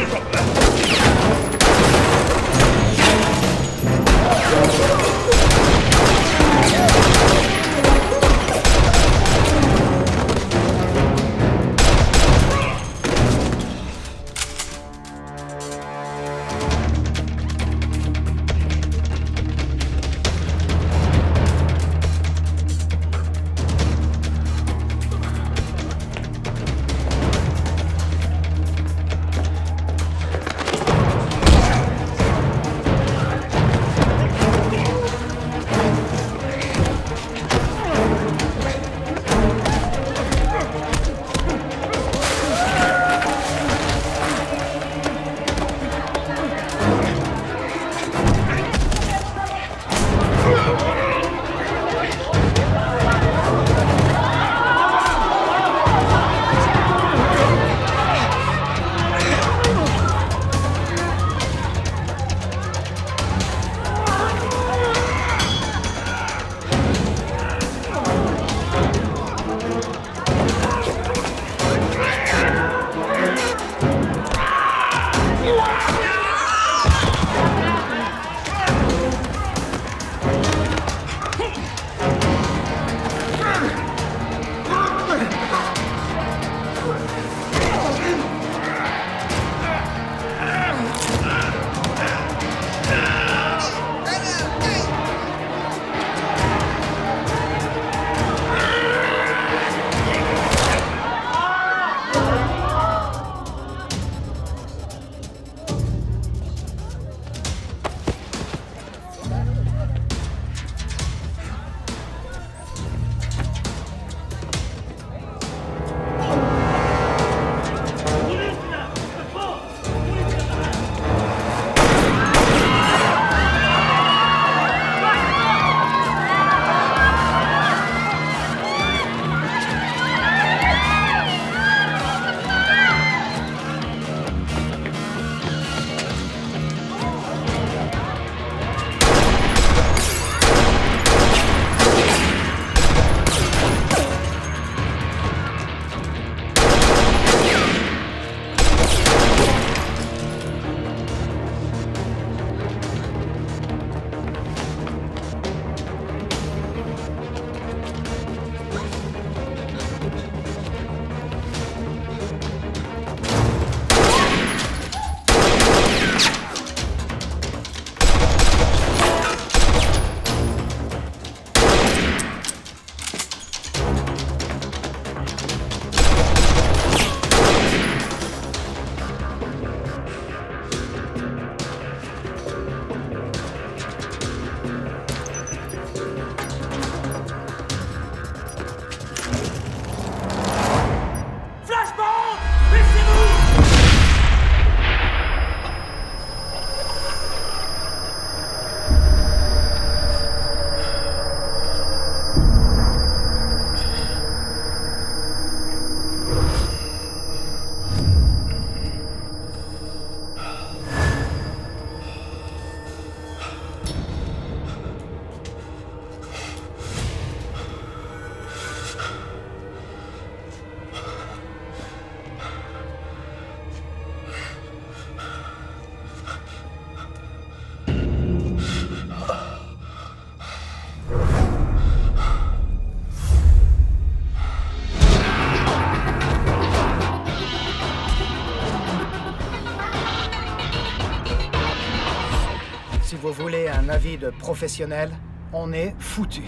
S8: voulez un avis de professionnel, on est foutu.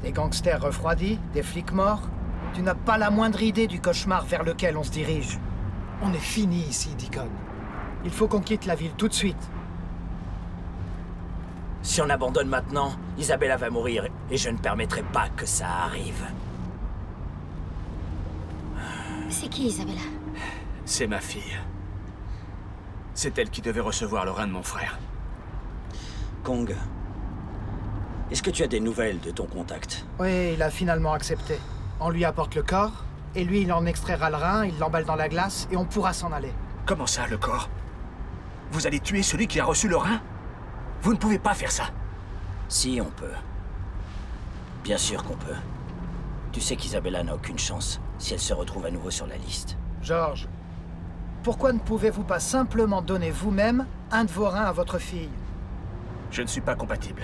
S8: Des gangsters refroidis, des flics morts. Tu n'as pas la moindre idée du cauchemar vers lequel on se dirige. On est fini ici, Deacon. Il faut qu'on quitte la ville tout de suite.
S2: Si on abandonne maintenant, Isabella va mourir et je ne permettrai pas que ça arrive.
S1: C'est qui, Isabella?
S6: C'est ma fille. C'est elle qui devait recevoir le rein de mon frère.
S2: Kong, est-ce que tu as des nouvelles de ton contact?
S8: Oui, il a finalement accepté. On lui apporte le corps, et lui, il en extraira le rein, il l'emballe dans la glace, et on pourra s'en aller.
S6: Comment ça, le corps? Vous allez tuer celui qui a reçu le rein? Vous ne pouvez pas faire ça.
S2: Si, on peut. Bien sûr qu'on peut. Tu sais qu'Isabella n'a aucune chance si elle se retrouve à nouveau sur la liste.
S8: George, pourquoi ne pouvez-vous pas simplement donner vous-même un de vos reins à votre fille?
S6: Je ne suis pas compatible.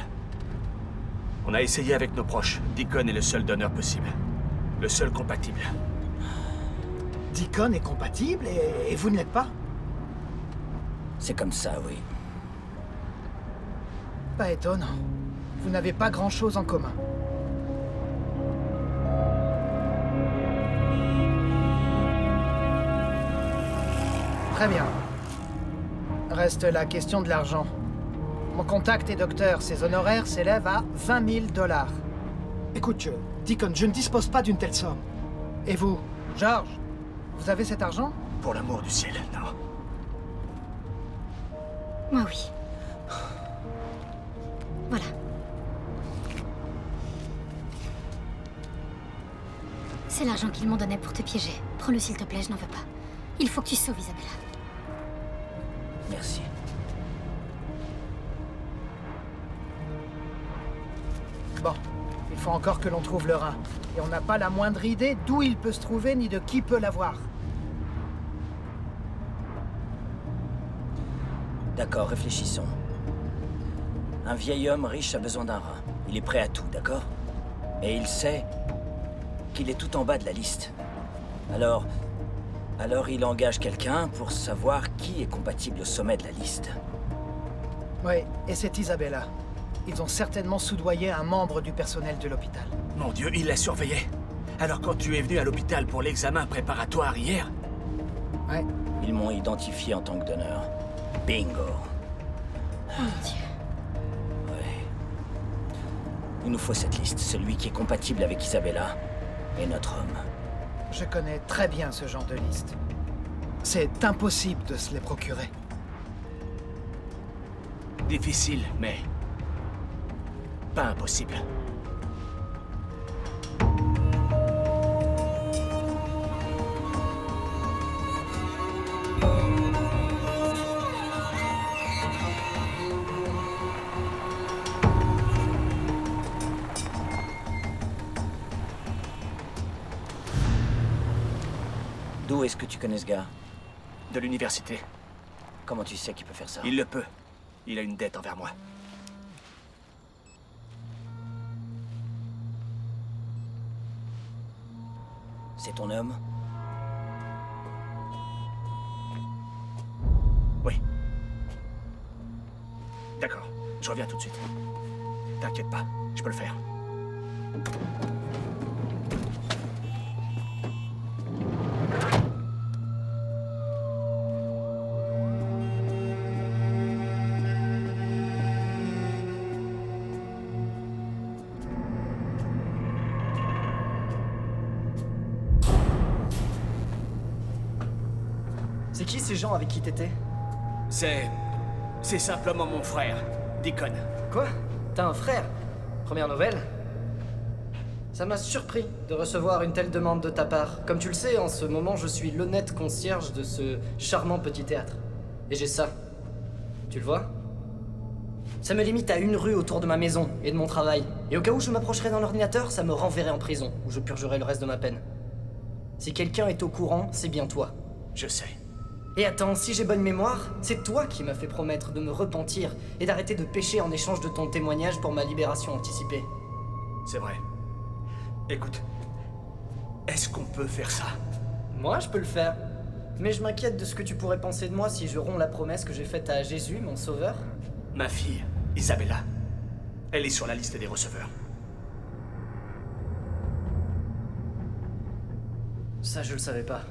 S6: On a essayé avec nos proches. Deacon est le seul donneur possible. Le seul compatible.
S8: Deacon est compatible et vous ne l'êtes pas?
S2: C'est comme ça, oui.
S8: Pas étonnant. Vous n'avez pas grand-chose en commun. Très bien. Reste la question de l'argent. Mon contact est docteur. Ses honoraires s'élèvent à 20 000 $. Écoute, Deacon, je ne dispose pas d'une telle somme. Et vous, George, vous avez cet argent?
S6: Pour l'amour du ciel, non.
S1: Moi, oui. Voilà. C'est l'argent qu'ils m'ont donné pour te piéger. Prends-le s'il te plaît, je n'en veux pas. Il faut que tu sauves Isabella.
S2: Merci.
S8: Bon, il faut encore que l'on trouve le rein. Et on n'a pas la moindre idée d'où il peut se trouver ni de qui peut l'avoir.
S2: D'accord, réfléchissons. Un vieil homme riche a besoin d'un rein. Il est prêt à tout, d'accord? Et il sait qu'il est tout en bas de la liste. Alors il engage quelqu'un pour savoir qui est compatible au sommet de la liste.
S8: Oui, et c'est Isabella. Ils ont certainement soudoyé un membre du personnel de l'hôpital.
S6: Mon Dieu, il l'a surveillé. Alors quand tu es venu à l'hôpital pour l'examen préparatoire hier...
S8: Ouais.
S2: Ils m'ont identifié en tant que donneur. Bingo.
S1: Oh mon Dieu.
S2: Ouais. Il nous faut cette liste. Celui qui est compatible avec Isabella est notre homme.
S8: Je connais très bien ce genre de liste. C'est impossible de se les procurer.
S6: Difficile, mais... pas impossible.
S2: D'où est-ce que tu connais ce gars?
S6: De l'université.
S2: Comment tu sais qu'il peut faire ça?
S6: Il le peut. Il a une dette envers moi.
S2: C'est ton homme?
S6: Oui. D'accord, je reviens tout de suite. T'inquiète pas, je peux le faire.
S11: C'est qui ces gens avec qui t'étais?
S6: C'est simplement mon frère, Deacon.
S11: Quoi? T'as un frère? Première nouvelle? Ça m'a surpris de recevoir une telle demande de ta part. Comme tu le sais, en ce moment, je suis l'honnête concierge de ce charmant petit théâtre. Et j'ai ça. Tu le vois? Ça me limite à une rue autour de ma maison et de mon travail. Et au cas où je m'approcherais d'un ordinateur, ça me renverrait en prison, où je purgerais le reste de ma peine. Si quelqu'un est au courant, c'est bien toi.
S6: Je sais.
S11: Et attends, si j'ai bonne mémoire, c'est toi qui m'as fait promettre de me repentir et d'arrêter de pécher en échange de ton témoignage pour ma libération anticipée.
S6: C'est vrai. Écoute, est-ce qu'on peut faire ça?
S11: Moi, je peux le faire. Mais je m'inquiète de ce que tu pourrais penser de moi si je romps la promesse que j'ai faite à Jésus, mon sauveur.
S6: Ma fille, Isabella. Elle est sur la liste des receveurs.
S11: Ça, je le savais pas.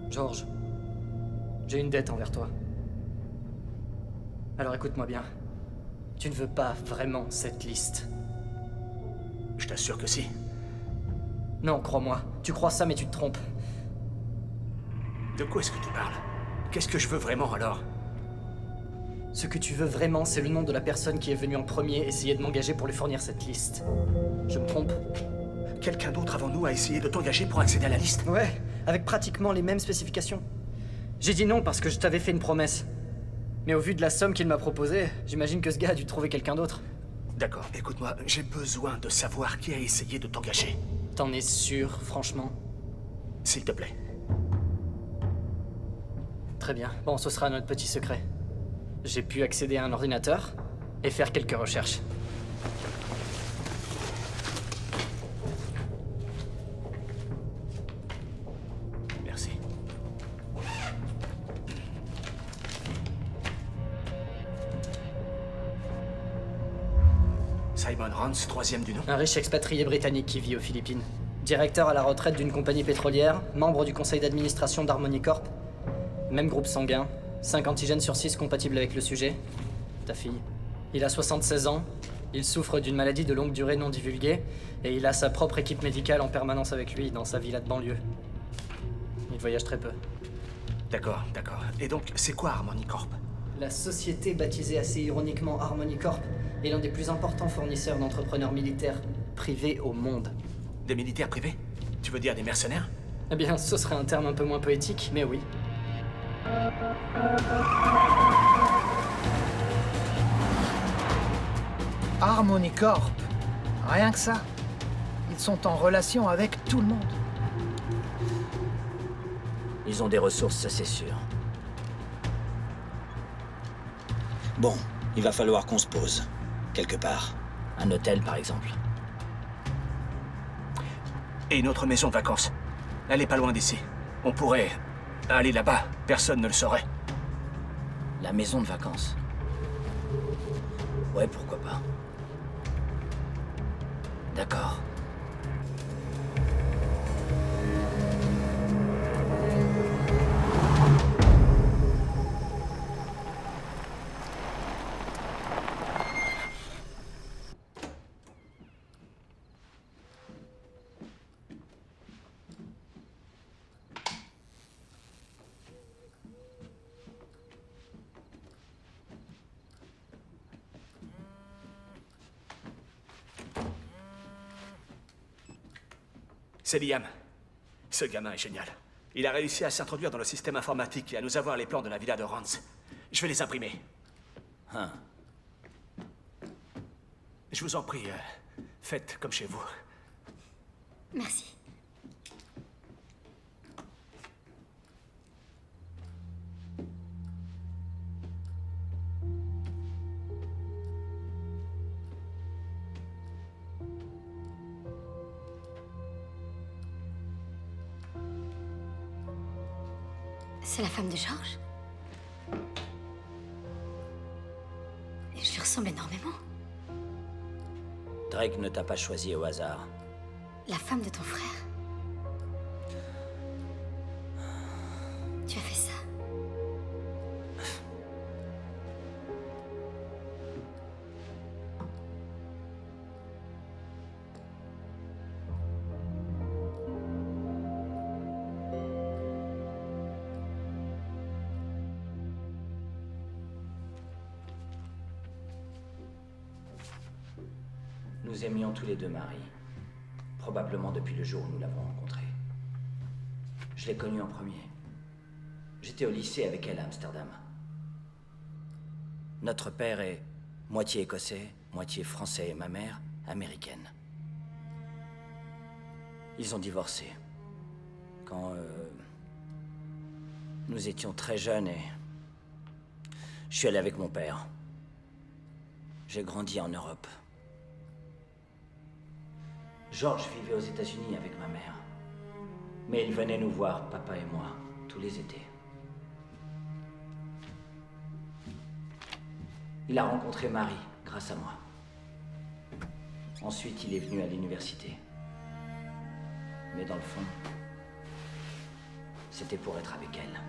S11: George, j'ai une dette envers toi. Alors écoute-moi bien. Tu ne veux pas vraiment cette liste.
S6: Je t'assure que si.
S11: Non, crois-moi. Tu crois ça, mais tu te trompes.
S6: De quoi est-ce que tu parles? Qu'est-ce que je veux vraiment alors?
S11: Ce que tu veux vraiment, c'est le nom de la personne qui est venue en premier essayer de m'engager pour lui fournir cette liste. Je me trompe?
S6: Quelqu'un d'autre avant nous a essayé de t'engager pour accéder à la liste?
S11: Ouais, avec pratiquement les mêmes spécifications. J'ai dit non parce que je t'avais fait une promesse. Mais au vu de la somme qu'il m'a proposée, j'imagine que ce gars a dû trouver quelqu'un d'autre.
S6: D'accord, écoute-moi, j'ai besoin de savoir qui a essayé de t'engager.
S11: T'en es sûr, franchement?
S6: S'il te plaît.
S11: Très bien. Bon, ce sera notre petit secret. J'ai pu accéder à un ordinateur et faire quelques recherches.
S6: Merci. Simon Rance, troisième du nom.
S11: Un riche expatrié britannique qui vit aux Philippines. Directeur à la retraite d'une compagnie pétrolière, membre du conseil d'administration d'Harmony Corp. Même groupe sanguin, 5 antigènes sur 6 compatibles avec le sujet. Ta fille. Il a 76 ans, il souffre d'une maladie de longue durée non divulguée, et il a sa propre équipe médicale en permanence avec lui dans sa villa de banlieue. Il voyage très peu.
S6: D'accord, d'accord. Et donc, c'est quoi Harmony Corp?
S11: La société baptisée assez ironiquement Harmony Corp est l'un des plus importants fournisseurs d'entrepreneurs militaires privés au monde.
S6: Des militaires privés? Tu veux dire des mercenaires?
S11: Eh bien, ce serait un terme un peu moins poétique, mais oui.
S8: Harmony Corp. Rien que ça. Ils sont en relation avec tout le monde.
S2: Ils ont des ressources, ça c'est sûr. Bon, il va falloir qu'on se pose. Quelque part. Un hôtel, par exemple.
S6: Et une autre maison de vacances. Elle est pas loin d'ici. On pourrait aller là-bas. Personne ne le saurait.
S2: La maison de vacances. Ouais, pourquoi pas. D'accord.
S6: C'est Liam. Ce gamin est génial. Il a réussi à s'introduire dans le système informatique et à nous avoir les plans de la villa de Rance. Je vais les imprimer.
S2: Hein.
S6: Je vous en prie, faites comme chez vous.
S1: Merci. C'est la femme de George? Et je lui ressemble énormément.
S2: Drake ne t'a pas choisi au hasard.
S1: La femme de ton frère? Tu as fait ça?
S2: Nous aimions tous les deux Marie. Probablement depuis le jour où nous l'avons rencontrée. Je l'ai connue en premier. J'étais au lycée avec elle à Amsterdam. Notre père est moitié écossais, moitié français et ma mère, américaine. Ils ont divorcé. Quand nous étions très jeunes et je suis allé avec mon père. J'ai grandi en Europe. George vivait aux États-Unis avec ma mère. Mais il venait nous voir, papa et moi, tous les étés. Il a rencontré Marie, grâce à moi. Ensuite, il est venu à l'université. Mais dans le fond, c'était pour être avec elle.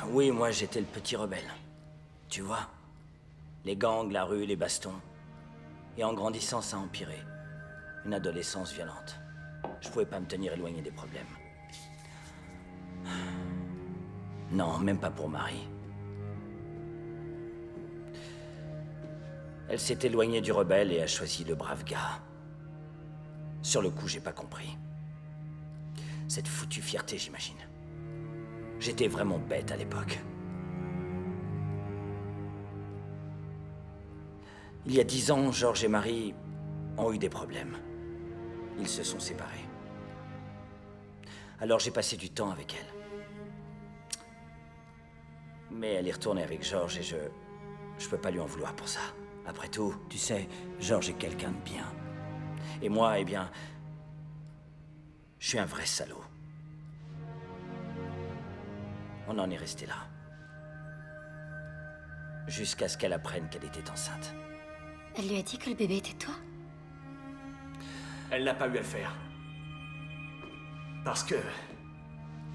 S2: Oui, moi, j'étais le petit rebelle. Tu vois? Les gangs, la rue, les bastons. Et en grandissant, ça a empiré. Une adolescence violente. Je pouvais pas me tenir éloigné des problèmes. Non, même pas pour Marie. Elle s'est éloignée du rebelle et a choisi le brave gars. Sur le coup, j'ai pas compris. Cette foutue fierté, j'imagine. J'étais vraiment bête à l'époque. Il y a 10 ans, George et Marie ont eu des problèmes. Ils se sont séparés. Alors j'ai passé du temps avec elle. Mais elle est retournée avec George et je peux pas lui en vouloir pour ça. Après tout, tu sais, George est quelqu'un de bien. Et moi, eh bien, je suis un vrai salaud. On en est resté là. Jusqu'à ce qu'elle apprenne qu'elle était enceinte.
S1: Elle lui a dit que le bébé était toi?
S6: Elle n'a pas eu à le faire. Parce que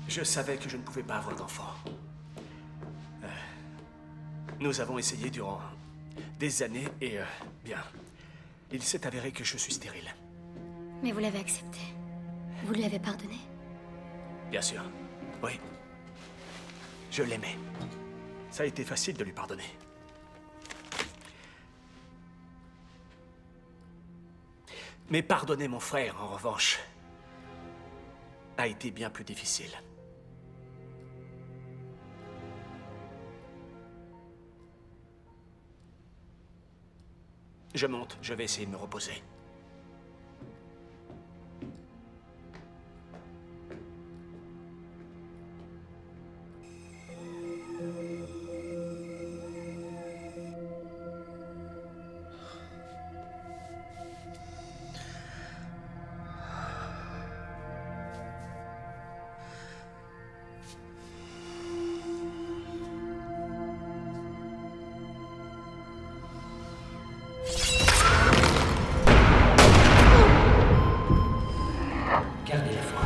S6: je savais que je ne pouvais pas avoir d'enfant. Nous avons essayé durant des années et, bien, il s'est avéré que je suis stérile.
S1: Mais vous l'avez accepté. Vous lui avez pardonné?
S6: Bien sûr, oui. Je l'aimais. Ça a été facile de lui pardonner. Mais pardonner mon frère, en revanche, a été bien plus difficile. Je monte, je vais essayer de me reposer.
S2: Gardez la foi.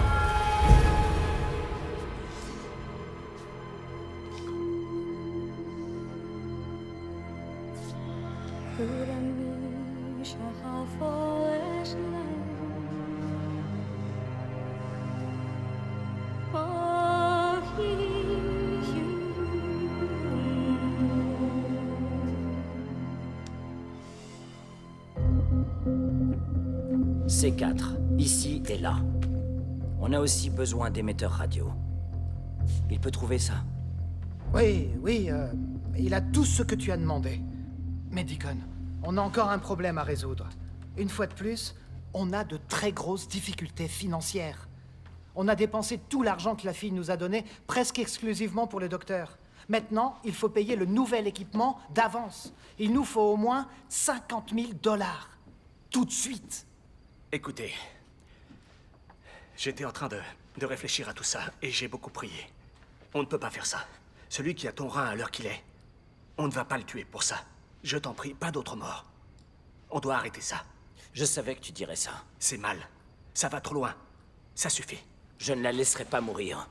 S2: C4, ici et là. On a aussi besoin d'émetteurs radio. Il peut trouver ça.
S8: Oui, il a tout ce que tu as demandé. Mais Deacon, on a encore un problème à résoudre. Une fois de plus, on a de très grosses difficultés financières. On a dépensé tout l'argent que la fille nous a donné, presque exclusivement pour le docteur. Maintenant, il faut payer le nouvel équipement d'avance. Il nous faut au moins 50 000 $. Tout de suite.
S6: Écoutez, j'étais en train de réfléchir à tout ça, et j'ai beaucoup prié. On ne peut pas faire ça. Celui qui a ton rein à l'heure qu'il est, on ne va pas le tuer pour ça. Je t'en prie, pas d'autre mort. On doit arrêter ça.
S2: Je savais que tu dirais ça.
S6: C'est mal. Ça va trop loin. Ça suffit.
S2: Je ne la laisserai pas mourir.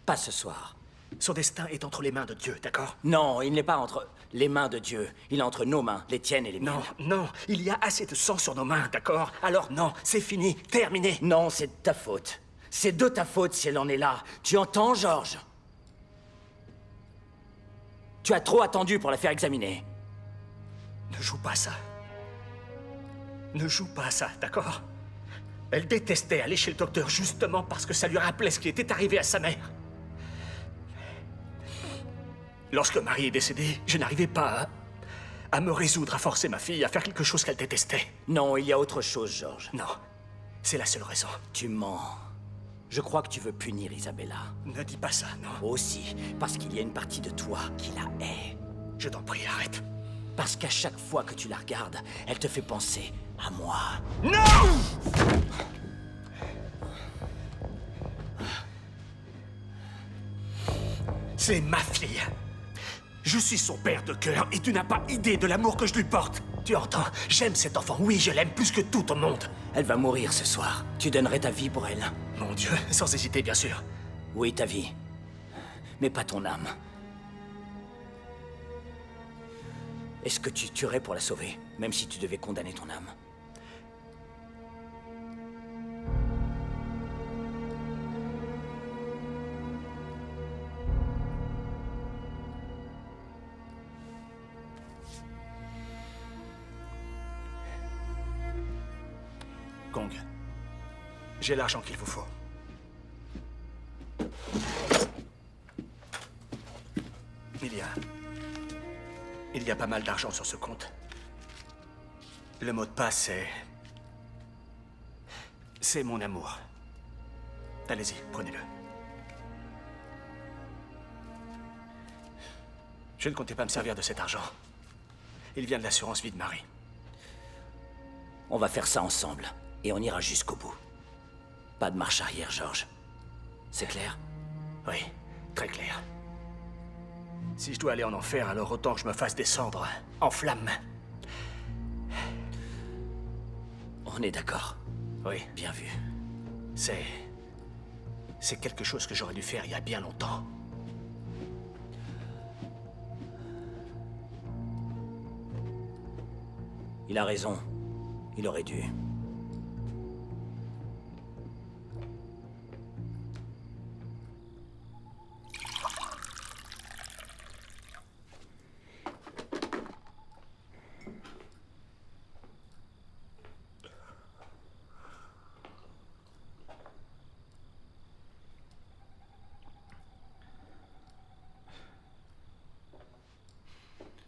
S2: Pas ce soir.
S6: Son destin est entre les mains de Dieu, d'accord?
S2: Non, il n'est pas entre les mains de Dieu. Il est entre nos mains, les tiennes et les miennes.
S6: Non, il y a assez de sang sur nos mains, d'accord? Alors non, c'est fini, terminé.
S2: Non, c'est de ta faute. C'est de ta faute si elle en est là. Tu entends, George? Tu as trop attendu pour la faire examiner.
S6: Ne joue pas ça. Ne joue pas ça, d'accord? Elle détestait aller chez le docteur justement parce que ça lui rappelait ce qui était arrivé à sa mère. Lorsque Marie est décédée, je n'arrivais pas à me résoudre à forcer ma fille à faire quelque chose qu'elle détestait.
S2: Non, il y a autre chose, George.
S6: Non, c'est la seule raison.
S2: Tu mens. Je crois que tu veux punir Isabella.
S6: Ne dis pas ça, non.
S2: Aussi, parce qu'il y a une partie de toi qui la hait.
S6: Je t'en prie, arrête.
S2: Parce qu'à chaque fois que tu la regardes, elle te fait penser à moi.
S6: Non! C'est ma fille. Je suis son père de cœur et tu n'as pas idée de l'amour que je lui porte. Tu entends? J'aime cet enfant. Oui, je l'aime plus que tout au monde.
S2: Elle va mourir ce soir. Tu donnerais ta vie pour elle?
S6: Mon Dieu, sans hésiter, bien sûr.
S2: Oui, ta vie. Mais pas ton âme. Est-ce que tu tuerais pour la sauver, même si tu devais condamner ton âme?
S6: Kong, j'ai l'argent qu'il vous faut. Il y a pas mal d'argent sur ce compte. Le mot de passe, c'est mon amour. Allez-y, prenez-le. Je ne comptais pas me servir de cet argent. Il vient de l'assurance vie de Marie.
S2: On va faire ça ensemble, et on ira jusqu'au bout. Pas de marche arrière, George. C'est clair?
S6: Oui, très clair. Si je dois aller en enfer, alors autant que je me fasse descendre en flammes.
S2: On est d'accord.
S6: Oui.
S2: Bien vu.
S6: C'est quelque chose que j'aurais dû faire il y a bien longtemps.
S2: Il a raison. Il aurait dû.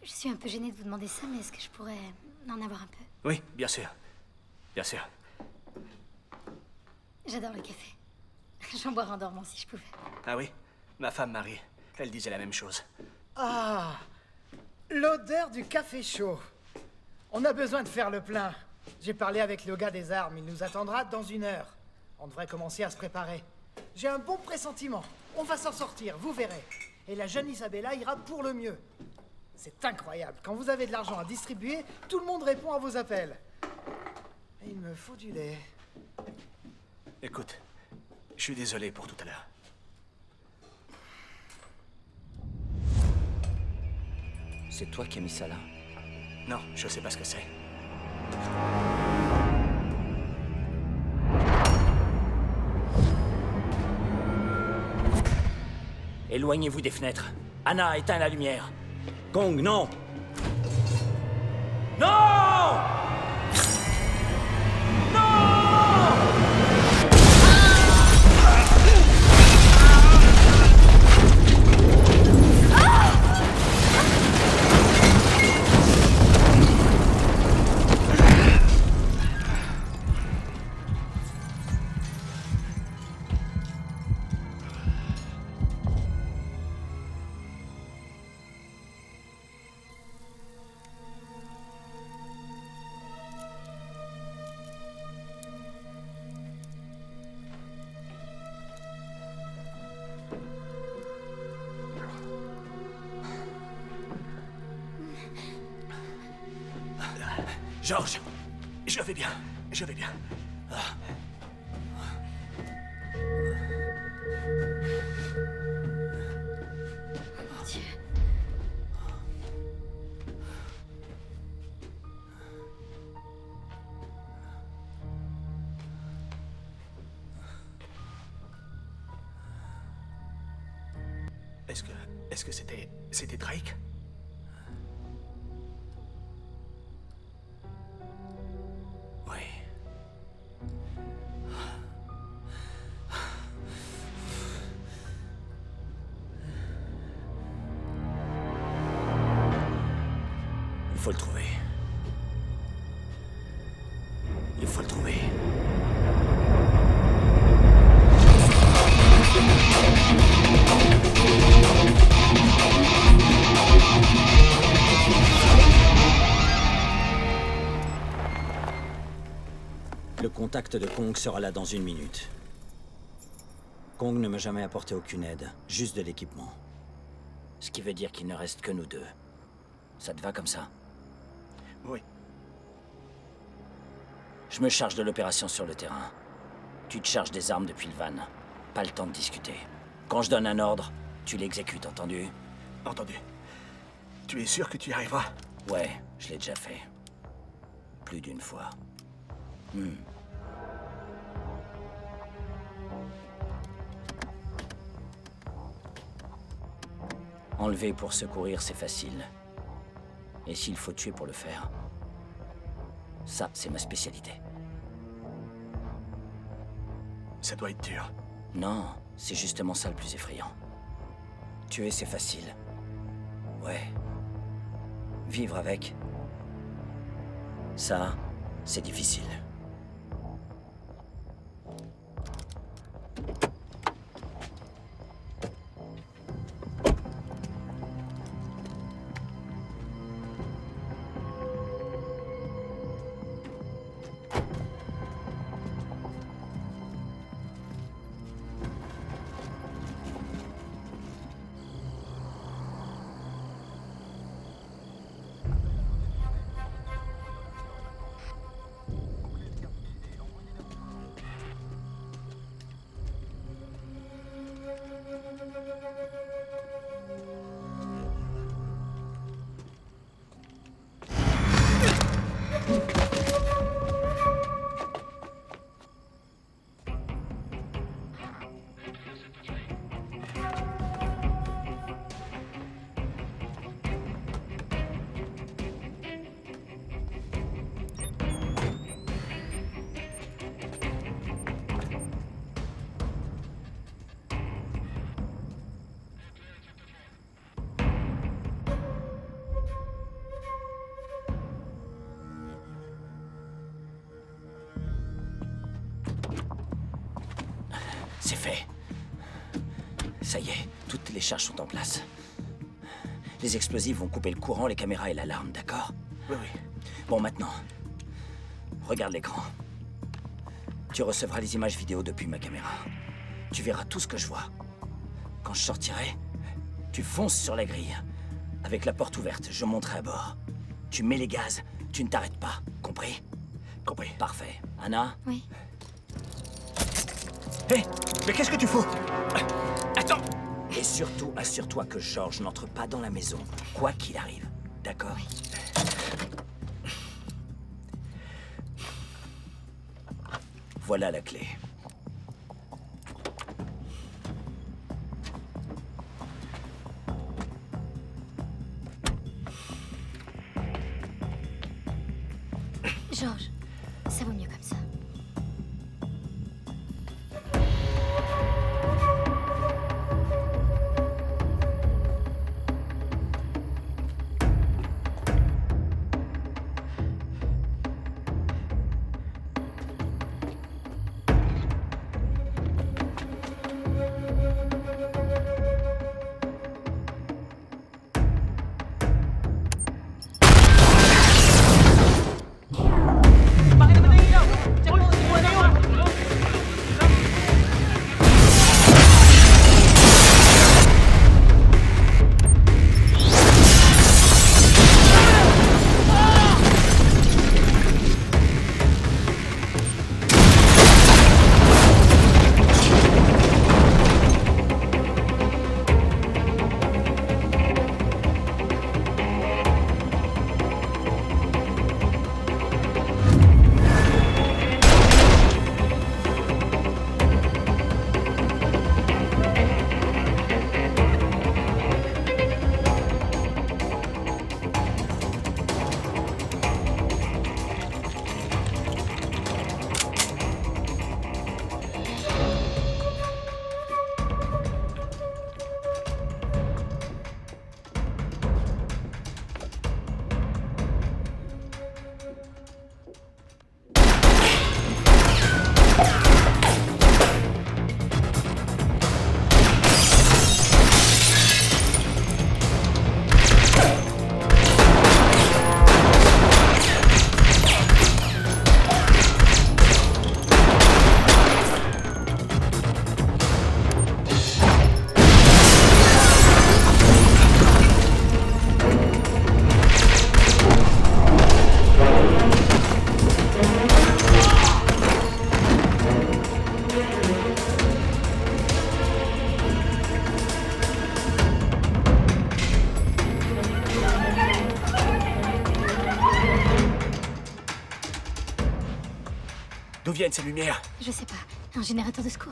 S1: Je suis un peu gênée de vous demander ça, mais est-ce que je pourrais en avoir un peu?
S6: Oui, bien sûr. Bien sûr.
S1: J'adore le café. J'en boirais en dormant si je pouvais.
S6: Ah oui? Ma femme Marie, elle disait la même chose.
S12: Ah, l'odeur du café chaud. On a besoin de faire le plein. J'ai parlé avec le gars des armes, il nous attendra dans 1 heure. On devrait commencer à se préparer. J'ai un bon pressentiment. On va s'en sortir, vous verrez. Et la jeune Isabella ira pour le mieux. C'est incroyable. Quand vous avez de l'argent à distribuer, tout le monde répond à vos appels. Et il me faut du lait.
S6: Écoute, je suis désolé pour tout à l'heure.
S2: C'est toi qui as mis ça là?
S6: Non, je sais pas ce que c'est.
S2: Éloignez-vous des fenêtres. Anna, éteins la lumière.
S9: Kong, non!
S2: Non!
S6: George, je vais bien. Je vais bien.
S1: Mon Dieu.
S6: Est-ce que c'était Drake?
S2: Oui. Il faut le trouver. Il faut le trouver. Le contact de Kong sera là dans 1 minute. Kong ne m'a jamais apporté aucune aide, juste de l'équipement. Ce qui veut dire qu'il ne reste que nous deux. Ça te va comme ça?
S6: Oui.
S2: Je me charge de l'opération sur le terrain. Tu te charges des armes depuis le van. Pas le temps de discuter. Quand je donne un ordre, tu l'exécutes, entendu?
S6: Entendu. Tu es sûr que tu y arriveras?
S2: Ouais, je l'ai déjà fait. Plus d'une fois. Enlever pour secourir, c'est facile. Et s'il faut tuer pour le faire, ça, c'est ma spécialité.
S6: Ça doit être dur.
S2: Non, c'est justement ça le plus effrayant. Tuer, c'est facile. Ouais. Vivre avec, ça, c'est difficile. C'est fait. Ça y est, toutes les charges sont en place. Les explosifs vont couper le courant, les caméras et l'alarme, d'accord?
S6: Oui, oui.
S2: Bon, maintenant, regarde l'écran. Tu recevras les images vidéo depuis ma caméra. Tu verras tout ce que je vois. Quand je sortirai, tu fonces sur la grille. Avec la porte ouverte, je monterai à bord. Tu mets les gaz, tu ne t'arrêtes pas. Compris?
S6: Compris.
S2: Parfait. Anna?
S1: Oui.
S6: Hé, mais qu'est-ce que tu fous? Attends!
S2: Et surtout, assure-toi que George n'entre pas dans la maison, quoi qu'il arrive. D'accord? Voilà la clé.
S1: George, ça vaut mieux comme ça.
S6: D'où viennent ces lumières?
S1: Je sais pas. Un générateur de secours.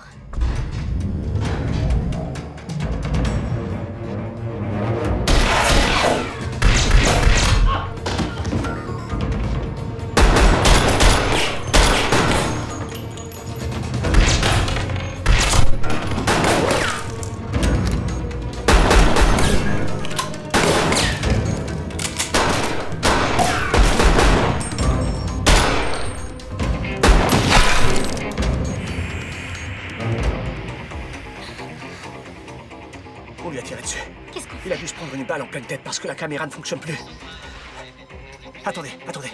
S6: On lui a tiré dessus.
S1: Qu'est-ce qu'on
S6: Il a dû se prendre une balle en pleine tête parce que la caméra ne fonctionne plus. Attendez, attendez.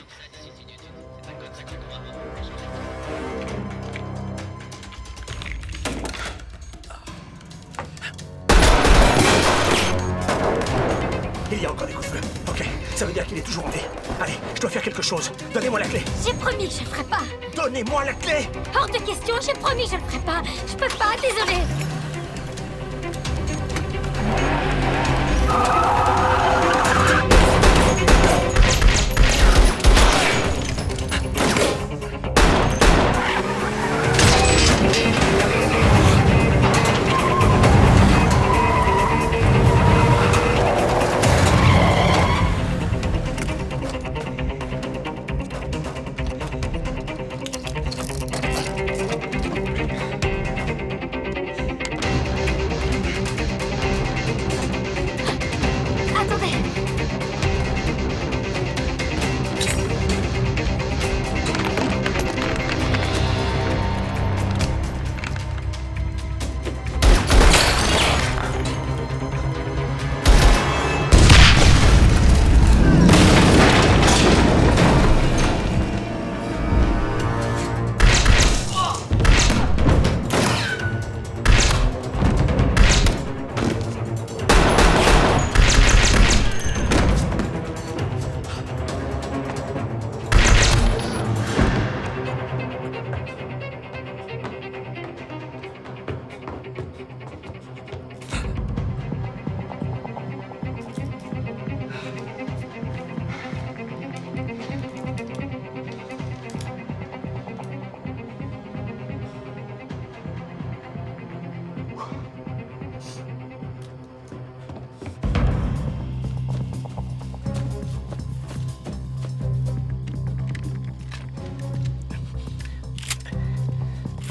S6: Il y a encore des coups de feu. Ok, ça veut dire qu'il est toujours en vie. Allez, je dois faire quelque chose. Donnez-moi la clé.
S1: J'ai promis que je le ferai pas.
S6: Donnez-moi la clé.
S1: Hors de question, j'ai promis que je le ferai pas. Je peux pas, désolé.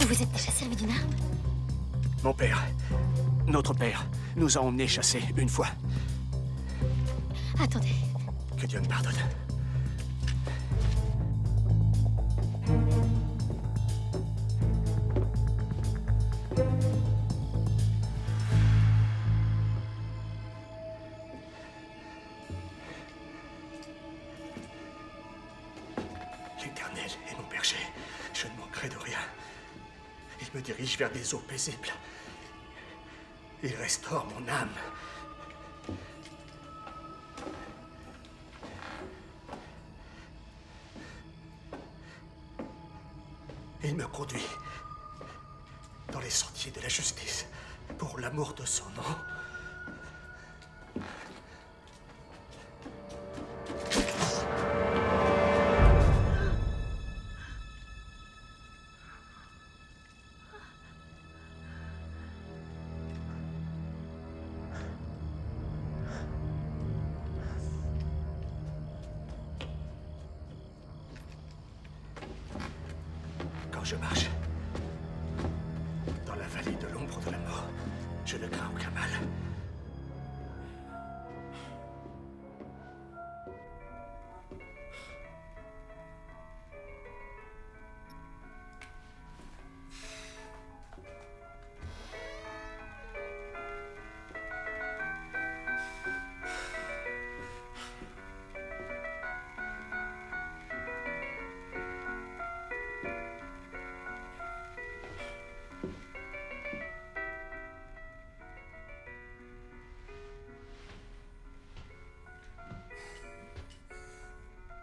S1: Vous êtes déjà servi d'une arme?
S6: Mon père, notre père, nous a emmenés chasser une fois.
S1: Attendez.
S6: Que Dieu me pardonne. L'Éternel est mon berger. Je ne manquerai de rien. Il me dirige vers des eaux paisibles. Il restaure mon âme. Il me conduit dans les sentiers de la justice pour l'amour de son nom. Quand je marche dans la vallée de l'ombre de la mort, je ne crains aucun mal.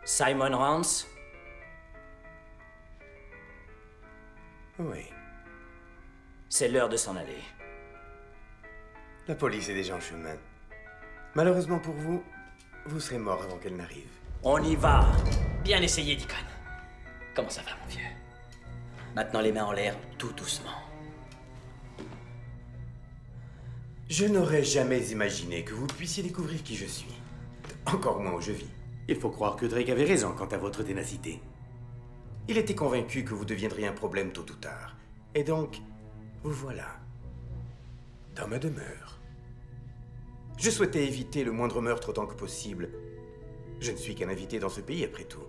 S2: Simon Rance?
S13: Oui.
S2: C'est l'heure de s'en aller.
S13: La police est déjà en chemin. Malheureusement pour vous, vous serez mort avant qu'elle n'arrive.
S2: On y va!
S10: Bien essayé, Deacon. Comment ça va, mon vieux? Maintenant les mains en l'air, tout doucement.
S13: Je n'aurais jamais imaginé que vous puissiez découvrir qui je suis. Encore moins où je vis. Il faut croire que Drake avait raison quant à votre ténacité. Il était convaincu que vous deviendriez un problème tôt ou tard. Et donc, vous voilà. Dans ma demeure. Je souhaitais éviter le moindre meurtre autant que possible. Je ne suis qu'un invité dans ce pays, après tout.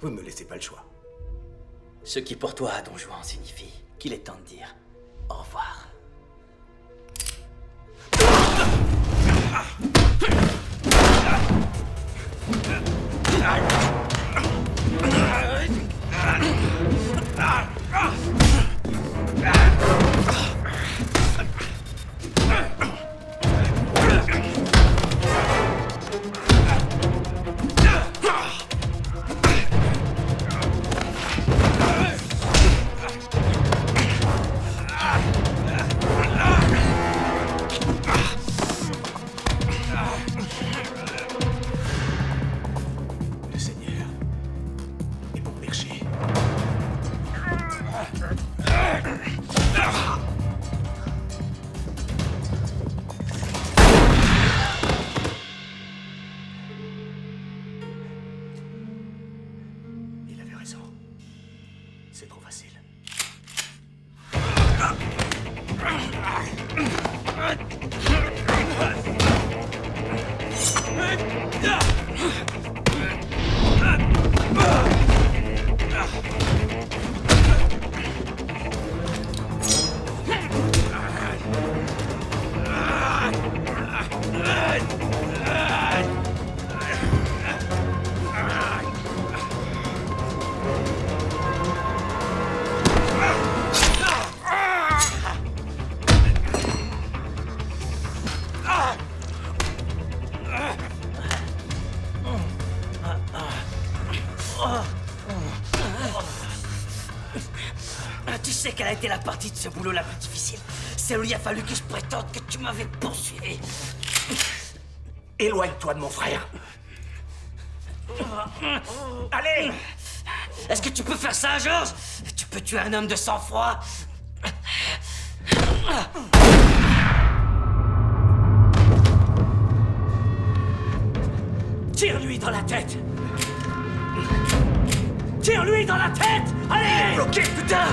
S13: Vous ne me laissez pas le choix.
S10: Ce qui pour toi, Don Juan, signifie qu'il est temps de dire au revoir.
S6: Le Seigneur est bon berger. Il avait raison. C'est trop facile.
S10: Tu sais quelle a été la partie de ce boulot la plus difficile? Celle où il a fallu que je prétende que tu m'avais poursuivi.
S6: Éloigne-toi de mon frère.
S10: Allez! Est-ce que tu peux faire ça, George? Tu peux tuer un homme de sang-froid? Tire-lui dans la tête! Tire-lui dans la tête! Allez!
S6: Bloqué, putain!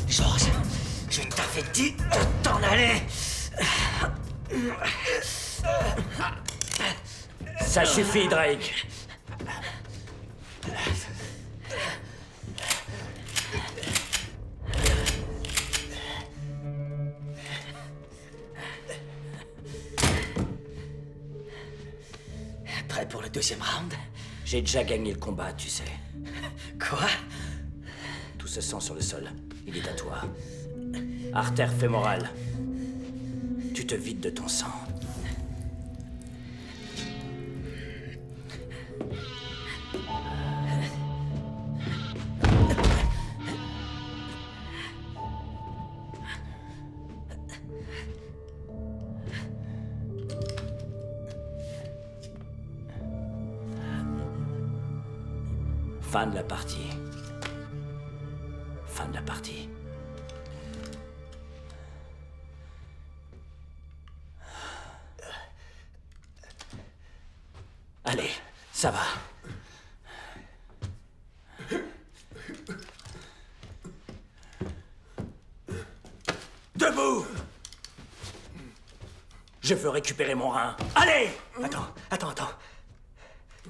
S10: George, je t'avais dit de t'en aller!
S2: Ça suffit, Drake.
S10: Prêt pour le deuxième round?
S2: J'ai déjà gagné le combat, tu sais.
S10: Quoi?
S2: Tout ce sang sur le sol, il est à toi. Artère fémorale. Tu te vides de ton sang. Fin de la partie. Fin de la partie. Allez, ça va. Debout! Je veux récupérer mon rein. Allez!
S6: Attends.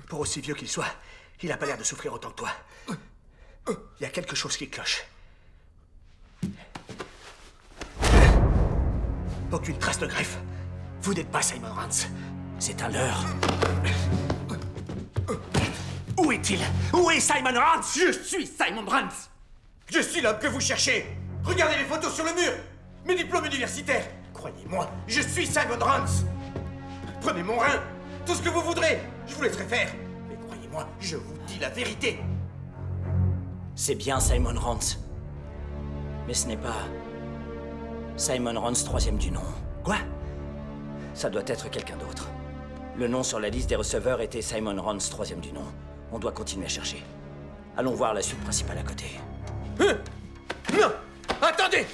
S6: Pour aussi vieux qu'il soit, il a pas l'air de souffrir autant que toi. Il y a quelque chose qui cloche. Aucune trace de greffe. Vous n'êtes pas Simon Rance.
S2: C'est un leurre.
S6: Où est-il? Où est Simon Rance?
S13: Je suis Simon Rance. Je suis l'homme que vous cherchez. Regardez les photos sur le mur. Mes diplômes universitaires. Croyez-moi, je suis Simon Rance. Prenez mon rein. Tout ce que vous voudrez. Je vous laisserai faire. Mais croyez-moi, Écoutez-moi, je vous dis la vérité.
S2: C'est bien Simon Rance. Mais ce n'est pas... Simon Rance, troisième du nom.
S6: Quoi?
S2: Ça doit être quelqu'un d'autre. Le nom sur la liste des receveurs était Simon Rance, troisième du nom. On doit continuer à chercher. Allons voir la suite principale à côté.
S13: Non! Attendez!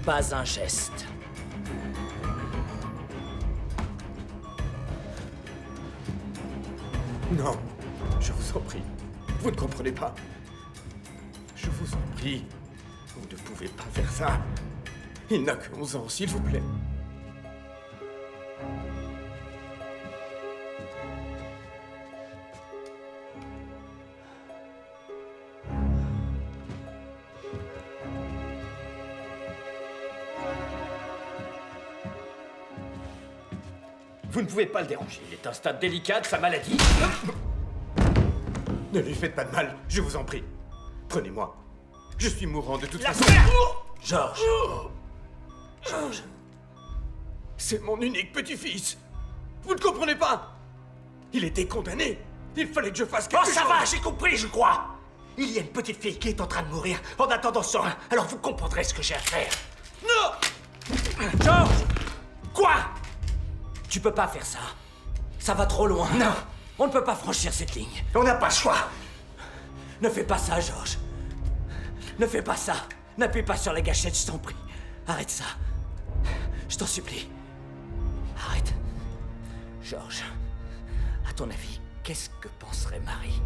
S2: Pas un geste.
S13: Non, je vous en prie. Vous ne comprenez pas. Je vous en prie. Vous ne pouvez pas faire ça. Il n'a que 11 ans, s'il vous plaît. Vous ne pouvez pas le déranger. Il est à un stade délicat de sa maladie. Ne lui faites pas de mal, je vous en prie. Prenez-moi. Je suis mourant de toute façon.
S2: George.
S13: George. C'est mon unique petit-fils. Vous ne comprenez pas? Il était condamné. Il fallait que je fasse quelque chose.
S6: Oh, ça va, j'ai compris, je crois. Il y a une petite fille qui est en train de mourir en attendant son rein. Alors vous comprendrez ce que j'ai à faire.
S13: Non!
S2: George!
S6: Quoi?
S2: Tu peux pas faire ça. Ça va trop loin.
S6: Non.
S2: On ne peut pas franchir cette ligne.
S6: On n'a pas le choix.
S2: Ne fais pas ça, George. Ne fais pas ça. N'appuie pas sur la gâchette, je t'en prie. Arrête ça. Je t'en supplie. Arrête. George, à ton avis, qu'est-ce que penserait Marie?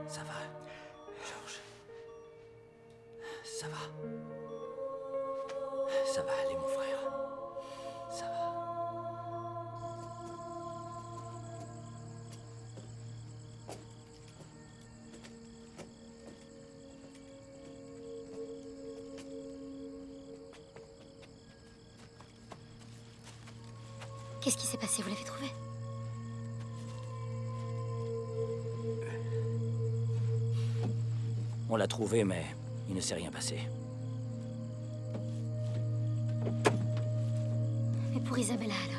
S2: Ça va, George. Ça va. Ça va aller, mon frère. Ça va.
S1: Qu'est-ce qui s'est passé? Vous l'avez trouvé?
S2: On l'a trouvé, mais il ne s'est rien passé.
S1: Et pour Isabella, alors?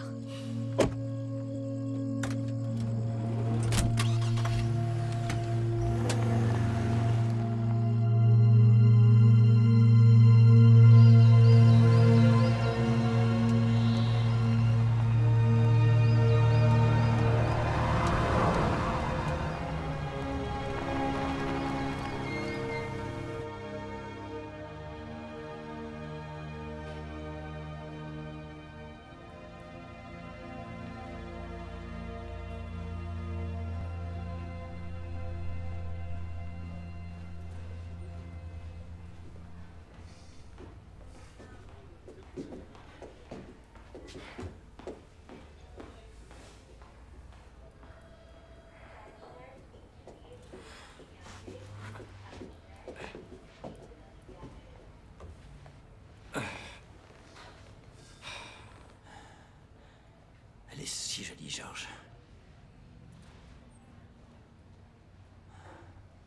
S2: Elle est si jolie, George.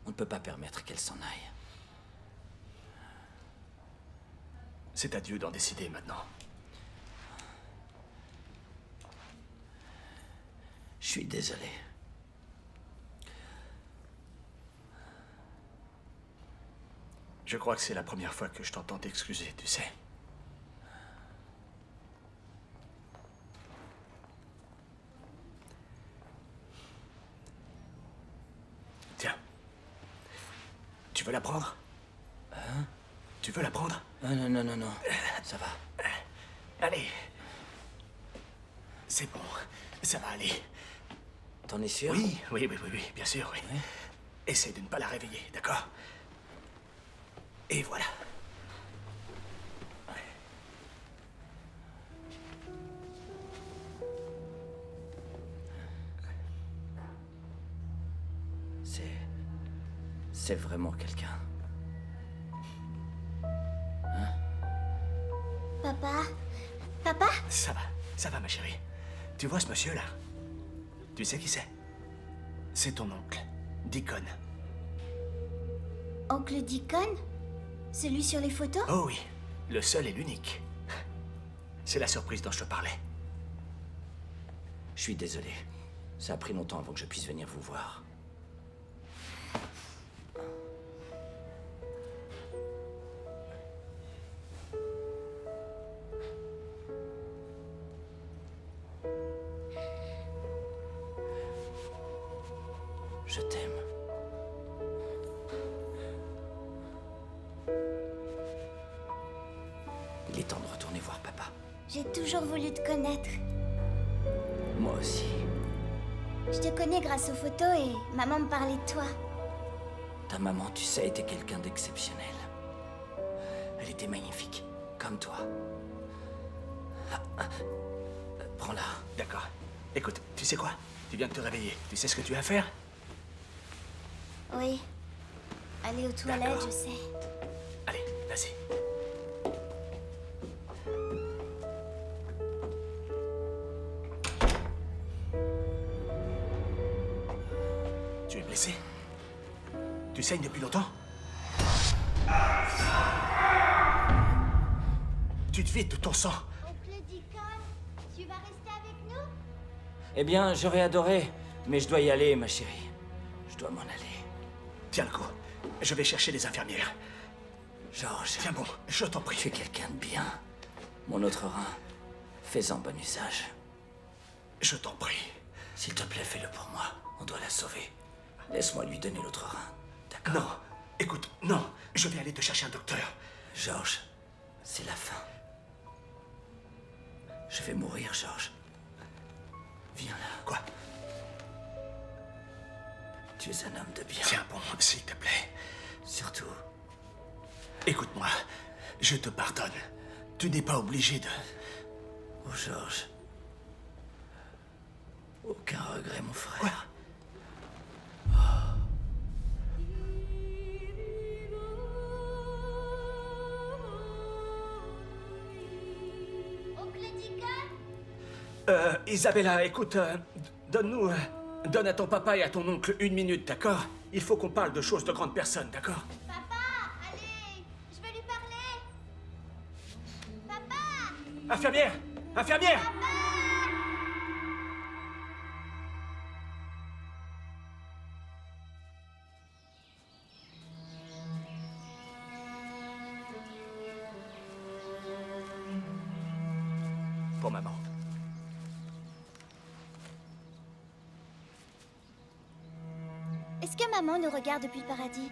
S2: On ne peut pas permettre qu'elle s'en aille.
S6: C'est à Dieu d'en décider maintenant.
S2: Je suis désolé.
S6: Je crois que c'est la première fois que je t'entends t'excuser, tu sais. veux la prendre?
S2: Hein?
S6: Tu veux la prendre?
S2: Non, non, non, non. Ça va.
S6: Allez. C'est bon. Ça va aller.
S2: T'en es sûr?
S6: Oui, oui, oui, oui, oui, bien sûr, oui.
S2: Ouais.
S6: Essaie de ne pas la réveiller, d'accord? Et voilà.
S2: C'est vraiment quelqu'un.
S4: Papa? Papa?
S6: Ça va, ma chérie. Tu vois ce monsieur-là? Tu sais qui c'est? C'est ton oncle, Deacon.
S4: Oncle Deacon? Celui sur les photos?
S6: Oh oui, le seul et l'unique. C'est la surprise dont je te parlais.
S2: Je suis désolé. Ça a pris longtemps avant que je puisse venir vous voir. Je t'aime. Il est temps de retourner voir papa.
S4: J'ai toujours voulu te connaître.
S2: Moi aussi.
S4: Je te connais grâce aux photos et maman me parlait de toi.
S2: Ta maman, tu sais, était quelqu'un d'exceptionnel. Elle était magnifique, comme toi. Prends-la.
S6: D'accord. Écoute, tu sais quoi? Tu viens de te réveiller. Tu sais ce que tu as à faire?
S4: Oui. Aller aux toilettes, je sais.
S6: Allez, vas-y. Tu es blessé? Tu saignes depuis longtemps? Tu te vides de ton sang.
S4: Oncle Deacon, tu vas rester avec nous?
S2: Eh bien, j'aurais adoré, mais je dois y aller, ma chérie. Je dois m'en aller.
S6: Tiens le coup. Je vais chercher les infirmières.
S2: Georges.
S6: Tiens bon, je t'en prie.
S2: Tu es quelqu'un de bien. Mon autre rein, fais-en bon usage.
S6: Je t'en prie.
S2: S'il te plaît, fais-le pour moi. On doit la sauver. Laisse-moi lui donner l'autre rein. D'accord?
S6: Non. Écoute, non. Je vais aller te chercher un docteur.
S2: Georges, c'est la fin. Je vais mourir, Georges. Viens là.
S6: Quoi?
S2: Tu es un homme de bien.
S6: Tiens bon, s'il te plaît.
S2: Surtout.
S6: Écoute-moi. Je te pardonne. Tu n'es pas obligé de...
S2: Oh, Georges. Aucun regret, mon frère.
S6: Quoi?
S4: Oncle Deacon?
S6: Isabella, écoute, donne à ton papa et à ton oncle 1 minute, d'accord? Il faut qu'on parle de choses de grandes personnes, d'accord?
S4: Papa, allez, je vais lui parler. Papa!
S6: Infirmière! Infirmière! Pour maman.
S4: Est-ce que maman nous regarde depuis le paradis?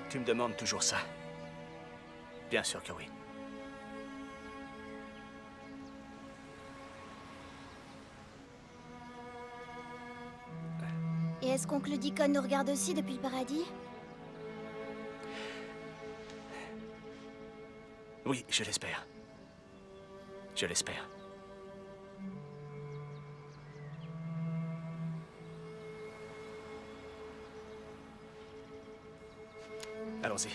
S6: Tu me demandes toujours ça. Bien sûr que oui.
S4: Et est-ce qu'oncle Deacon nous regarde aussi depuis le paradis?
S6: Oui, je l'espère. Je l'espère. Allons-y.